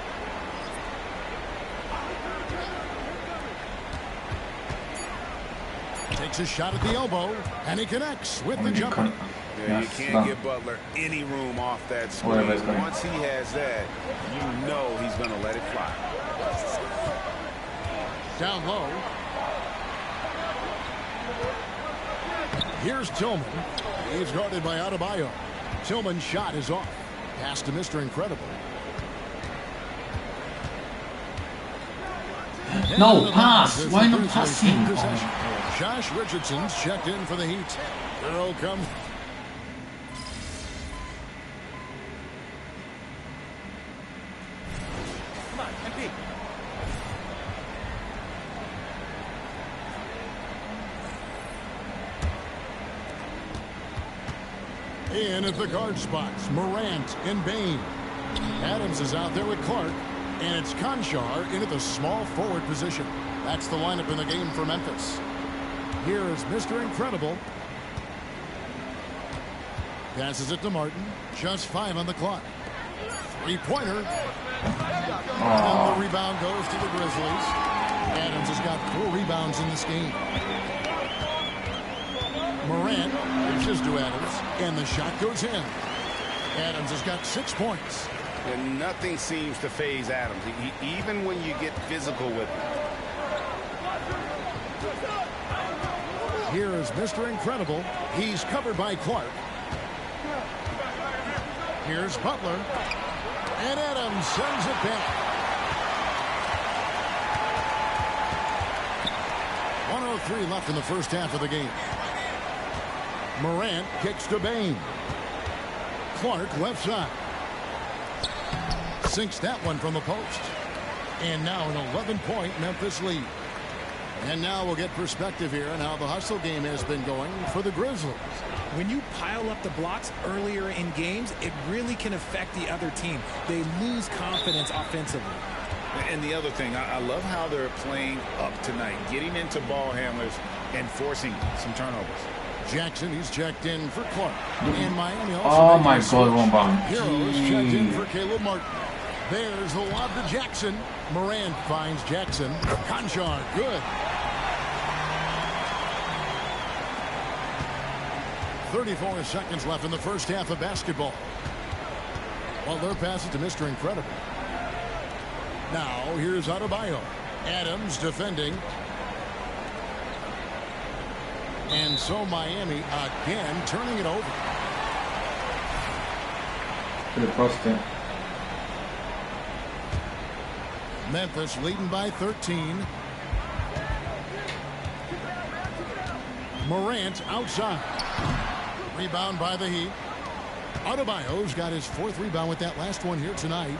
Takes a shot at the elbow. And he connects with the jumper. Yeah, you can't give Butler any room off that screen. Once he has that, you know he's going to let it fly. Down low. Here's Tillman. He's guarded by Adebayo. Tillman's shot is off. Pass to Mr. Incredible. No pass. Why not passing? Josh Richardson's checked in for the Heat. Earl comes. Come on, MP. In at the guard spots, Morant and Bain. Adams is out there with Clark. And it's Conchar in at the small forward position. That's the lineup in the game for Memphis. Here is Mr. Incredible. Passes it to Martin. Just 5 on the clock. 3-pointer. And the rebound goes to the Grizzlies. Adams has got 4 rebounds in this game. Morant pitches to Adams. And the shot goes in. Adams has got 6 points. And nothing seems to faze Adams, even when you get physical with him. Here is Mr. Incredible. He's covered by Clark. Here's Butler. And Adams sends it back. 1:03 left in the first half of the game. Morant kicks to Bain. Clark left side. Sinks that one from the post. And now an 11-point Memphis lead. And now we'll get perspective here on how the hustle game has been going for the Grizzlies. When you pile up the blocks earlier in games, it really can affect the other team. They lose confidence offensively. And the other thing, I love how they're playing up tonight, getting into ball handlers and forcing some turnovers. Jackson, he's checked in for Clark. And Miami also. Oh my God, one bomb. Heroes checked in for Caleb Martin. There's the lob to Jackson. Morant finds Jackson. Conchar, good. 34 seconds left in the first half of basketball. Well, their pass it to Mr. Incredible. Now, here's Adebayo. Adams defending. And so Miami again turning it over. To the post there. Memphis leading by 13. Morant outside. Rebound by the Heat. Adebayo's got his 4th rebound with that last one here tonight.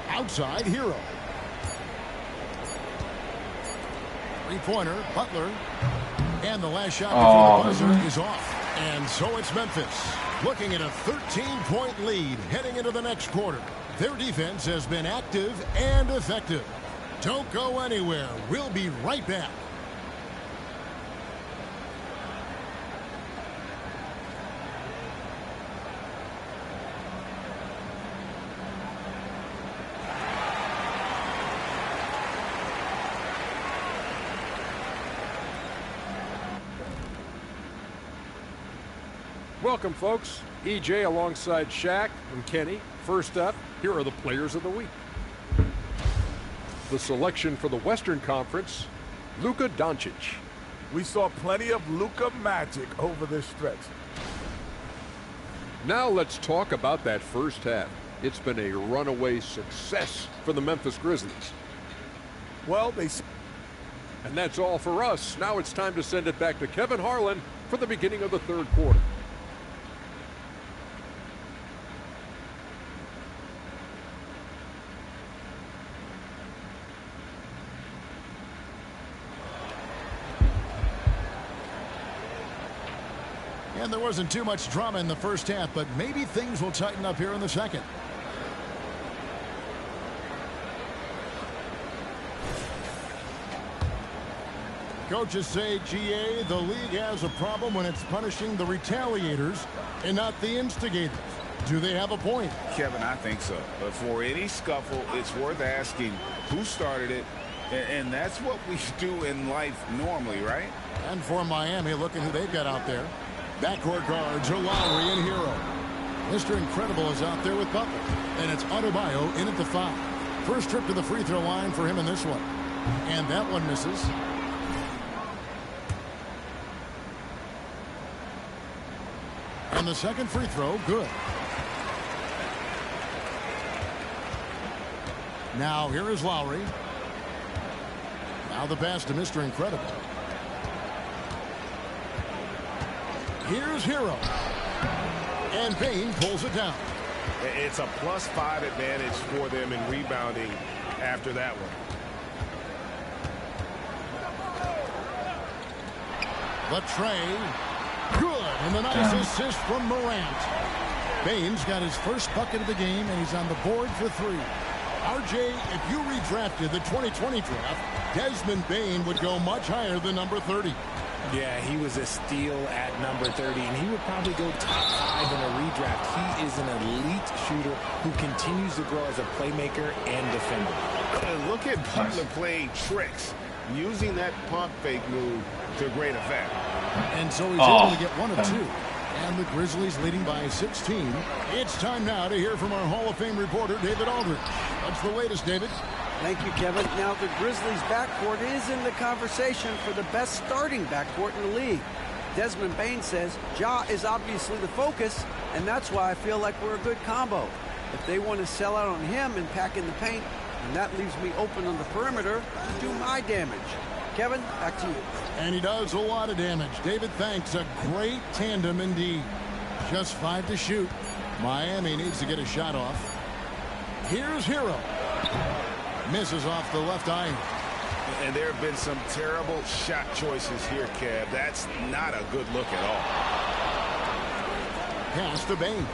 Outside, Hero. Three-pointer, Butler. And the last shot before the buzzer is off. And so it's Memphis looking at a 13-point lead heading into the next quarter. Their defense has been active and effective. Don't go anywhere. We'll be right back. Welcome, folks. EJ alongside Shaq and Kenny. First up, here are the players of the week. The selection for the Western Conference, Luka Doncic. We saw plenty of Luka magic over this stretch. Now let's talk about that first half. It's been a runaway success for the Memphis Grizzlies. Well, and that's all for us. Now it's time to send it back to Kevin Harlan for the beginning of the third quarter. And there wasn't too much drama in the first half, but maybe things will tighten up here in the second. Coaches say, GA, the league has a problem when it's punishing the retaliators and not the instigators. Do they have a point? Kevin, I think so. But for any scuffle, it's worth asking who started it. And that's what we do in life normally, right? And for Miami, look at who they've got out there. Backcourt guards are Lowry and Hero. Mr. Incredible is out there with Butler. And it's Adebayo in at the foul. First trip to the free throw line for him in this one. And that one misses. And the second free throw, good. Now here is Lowry. Now the pass to Mr. Incredible. Here's Hero. And Bain pulls it down. It's a +5 advantage for them in rebounding after that one. Latrey. Good. And the nice assist from Morant. Bain's got his first bucket of the game, and he's on the board for 3. RJ, if you redrafted the 2020 draft, Desmond Bain would go much higher than number 30. Yeah, he was a steal at number 30, and he would probably go top 5 in a redraft. He is an elite shooter who continues to grow as a playmaker and defender. And look at Butler playing tricks, using that pump fake move to great effect. And so he's able to get 1 of 2. And the Grizzlies leading by 16. It's time now to hear from our Hall of Fame reporter, David Aldridge. What's the latest, David? Thank you, Kevin. Now the Grizzlies backcourt is in the conversation for the best starting backcourt in the league. Desmond Bain says Ja is obviously the focus, and that's why I feel like we're a good combo. If they want to sell out on him and pack in the paint, then that leaves me open on the perimeter to do my damage. Kevin, back to you. And he does a lot of damage. David, thanks. A great tandem indeed. Just 5 to shoot. Miami needs to get a shot off. Here's Hero. Misses off the left eye. And there have been some terrible shot choices here, Kev. That's not a good look at all. Pass to Bain.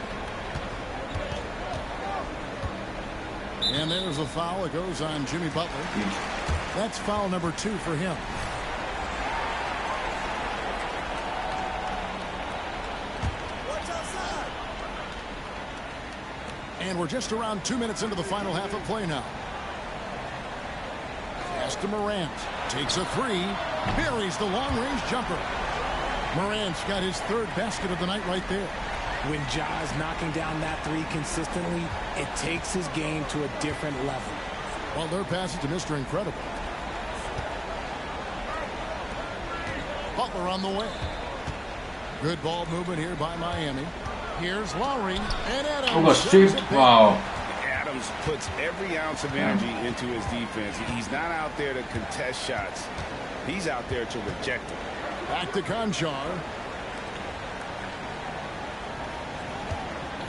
And there's a foul. It goes on Jimmy Butler. That's foul number 2 for him. And we're just around 2 minutes into the final half of play now. Pass to Morant. Takes a 3. Buries the long-range jumper. Morant's got his 3rd basket of the night right there. When Ja is knocking down that 3 consistently, it takes his game to a different level. Well, their pass to Mr. Incredible. Butler on the way. Good ball movement here by Miami. Here's Lowry and Adams. Oh, stripped. Wow. Adams puts every ounce of energy into his defense. He's not out there to contest shots. He's out there to reject them. Back to Conchar.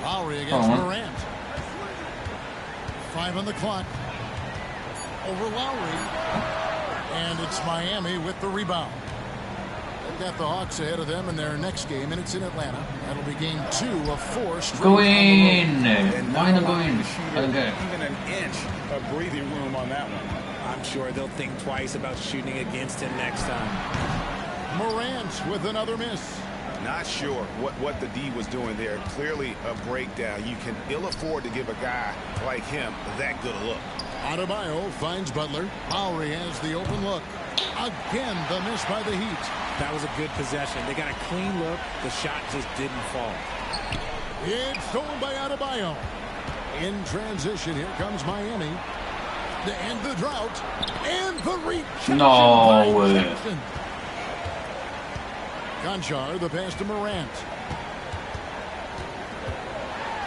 Lowry against Morant. 5 on the clock. Over Lowry. And it's Miami with the rebound. They've got the Hawks ahead of them in their next game, and it's in Atlanta. That'll be game 2 of 4 straight. Go in. Why not go in? Okay. Even an inch of breathing room on that one. I'm sure they'll think twice about shooting against him next time. Morant with another miss. Not sure what the D was doing there. Clearly a breakdown. You can ill afford to give a guy like him that good a look. Adebayo finds Butler. Lowry has the open look. Again, the miss by the Heat. That was a good possession. They got a clean look. The shot just didn't fall. It's stolen by Adebayo. In transition, here comes Miami. To end the drought. And the rejection. No way. Conchar, the pass to Morant.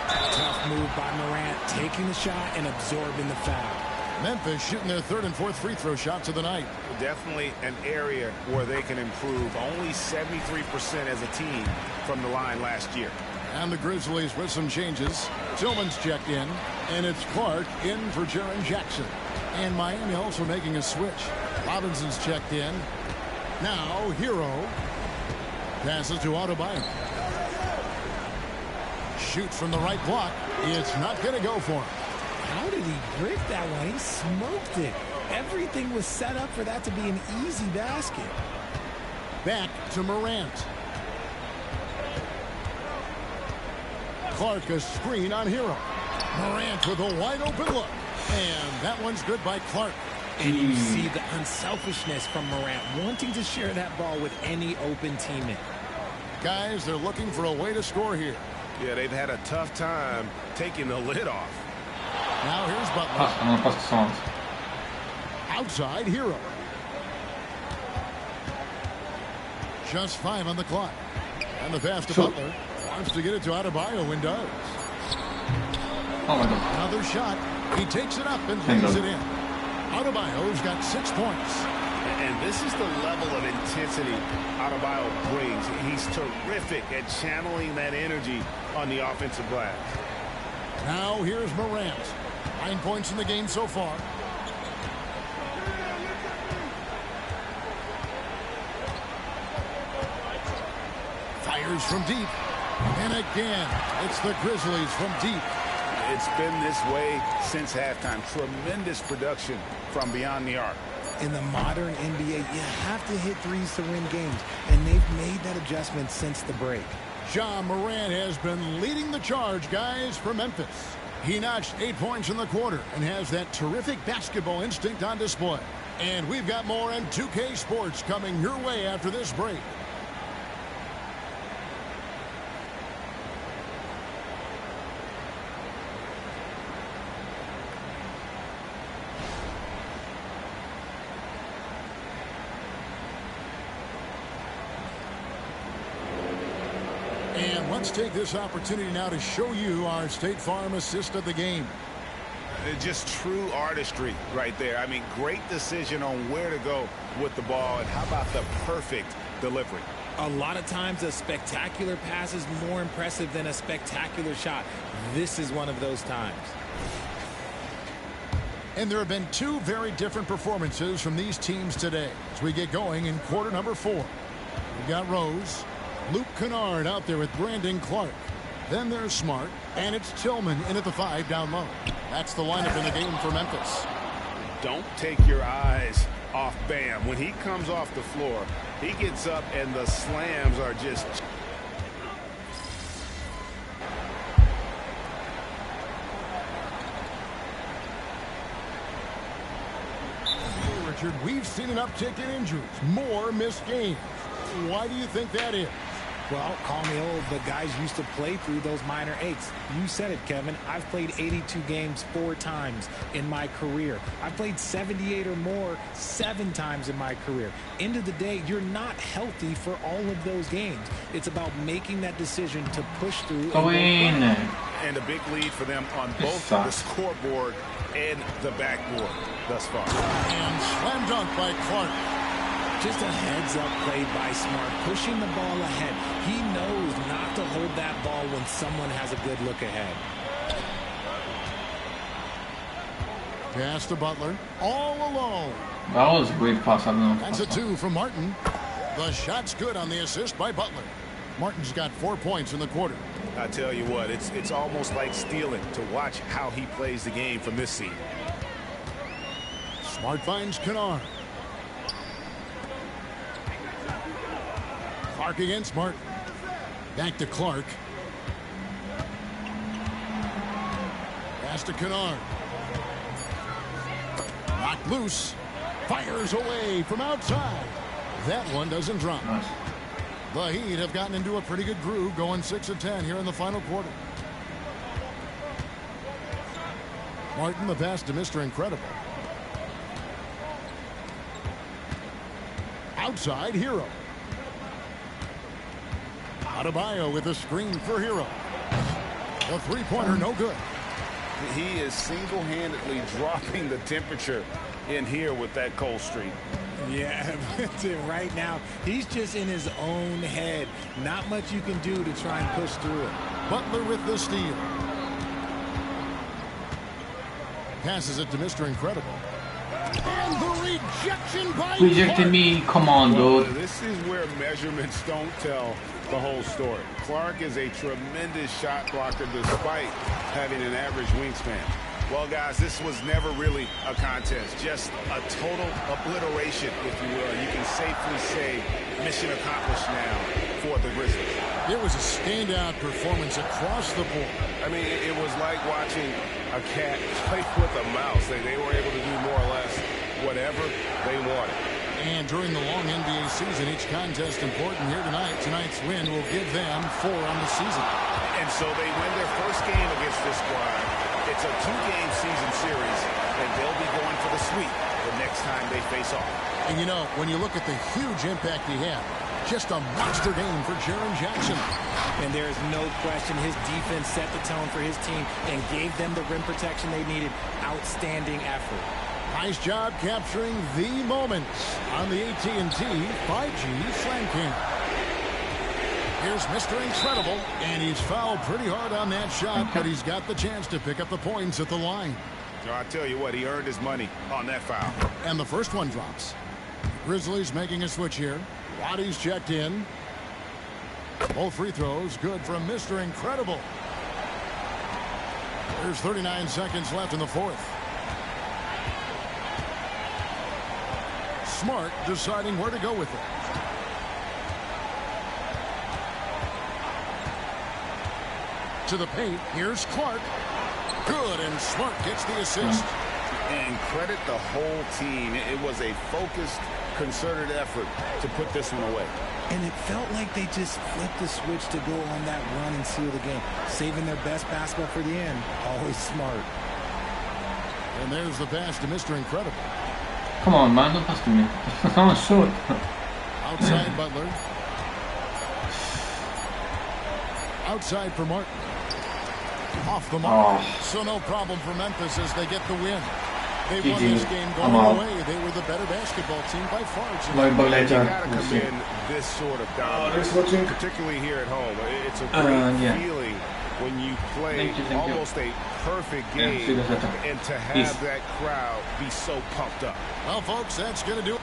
Tough move by Morant, taking the shot and absorbing the foul. Memphis shooting their 3rd and 4th free throw shots of the night. Definitely an area where they can improve. Only 73% as a team from the line last year. And the Grizzlies with some changes. Tillman's checked in, and it's Clark in for Jaren Jackson. And Miami also making a switch. Robinson's checked in. Now, Hero. Passes to Adebayo. Shoots from the right block. It's not going to go for him. How did he break that one? He smoked it. Everything was set up for that to be an easy basket. Back to Morant. Clark a screen on Hero. Morant with a wide open look. And that one's good by Clark. And you see the unselfishness from Morant, wanting to share that ball with any open teammate. Guys, they're looking for a way to score here. Yeah, they've had a tough time taking the lid off. Now here's Butler. Outside Hero. Just 5 on the clock. And the pass to Butler. Wants to get it to Adebayo and does. Oh my God. Another shot. He takes it up and lays it in. Adebayo's got 6 points. And this is the level of intensity Adebayo brings. He's terrific at channeling that energy on the offensive glass. Now here's Morant. 9 points in the game so far. Fires from deep. And again, it's the Grizzlies from deep. It's been this way since halftime. Tremendous production from beyond the arc. In the modern NBA, you have to hit threes to win games, and they've made that adjustment since the break. Ja Morant has been leading the charge, guys, for Memphis. He notched 8 points in the quarter and has that terrific basketball instinct on display. And we've got more on 2K Sports coming your way after this break. Let's take this opportunity now to show you our State Farm assist of the game. Just true artistry right there. I mean, great decision on where to go with the ball, and how about the perfect delivery? A lot of times a spectacular pass is more impressive than a spectacular shot. This is one of those times. And there have been two very different performances from these teams today as we get going in quarter number 4. We've got Rose, Luke Kennard out there with Brandon Clark. Then there's Smart, and it's Tillman in at the 5 down low. That's the lineup in the game for Memphis. Don't take your eyes off Bam. When he comes off the floor, he gets up and the slams are just... Richard, we've seen an uptick in injuries, more missed games. Why do you think that is? Well, call me old, but guys used to play through those minor aches. You said it, Kevin. I've played 82 games 4 times in my career. I've played 78 or more 7 times in my career. End of the day, you're not healthy for all of those games. It's about making that decision to push through. And a big lead for them on both the scoreboard and the backboard thus far. And slam dunk by Clark. Just a heads-up play by Smart, pushing the ball ahead. He knows not to hold that ball when someone has a good look ahead. Pass to Butler, all alone. That was a great pass. I don't know. That's a 2 from Martin. The shot's good on the assist by Butler. Martin's got 4 points in the quarter. I tell you what, it's almost like stealing to watch how he plays the game from this seat. Smart finds Kennard. Clark against Martin. Back to Clark. Pass to Kennard. Knocked loose. Fires away from outside. That one doesn't drop. Nice. The Heat have gotten into a pretty good groove, going 6 of 10 here in the final quarter. Martin, the pass to Mr. Incredible. Outside, Hero. Adebayo with a screen for Hero. The three-pointer, no good. He is single-handedly dropping the temperature in here with that cold streak. Yeah, right now, he's just in his own head. Not much you can do to try and push through it. Butler with the steal. Passes it to Mr. Incredible. And the rejection by Rejected me. Come on, dude. This is where measurements don't tell the whole story. Clark is a tremendous shot blocker despite having an average wingspan. Well, guys, this was never really a contest, just a total obliteration, if you will. You can safely say mission accomplished now for the Grizzlies. It was a standout performance across the board. I mean, it was like watching a cat play with a mouse. They were able to do more or less whatever they wanted. And during the long NBA season, each contest important here tonight. Tonight's win will give them 4 on the season. And so they win their first game against this squad. It's a 2-game season series, and they'll be going for the sweep the next time they face off. And you know, when you look at the huge impact he had, just a monster game for Jaren Jackson. And there is no question his defense set the tone for his team and gave them the rim protection they needed. Outstanding effort. Nice job capturing the moments on the AT&T 5G Slam Cam. Here's Mr. Incredible, and he's fouled pretty hard on that shot, but he's got the chance to pick up the points at the line. I tell you what, he earned his money on that foul. And the first one drops. Grizzlies making a switch here. Roddy's checked in. Both free throws good from Mr. Incredible. There's 39 seconds left in the fourth. Smart deciding where to go with it. To the paint. Here's Clark. Good, and Smart gets the assist. And credit the whole team. It was a focused, concerted effort to put this one away. And it felt like they just flipped the switch to go on that run and seal the game. Saving their best basketball for the end. Always smart. And there's the pass to Mr. Incredible. Come on, man. Don't pass to me. I'm short. Outside Butler. Outside for Martin. Off the mark. So no problem for Memphis as they get the win. They won this game going away. They were the better basketball team by far. You gotta commend this sort of dominance, particularly here at home. It's a great feeling when you play almost a perfect game and to have that crowd be so pumped up. Well, folks, that's going to do it.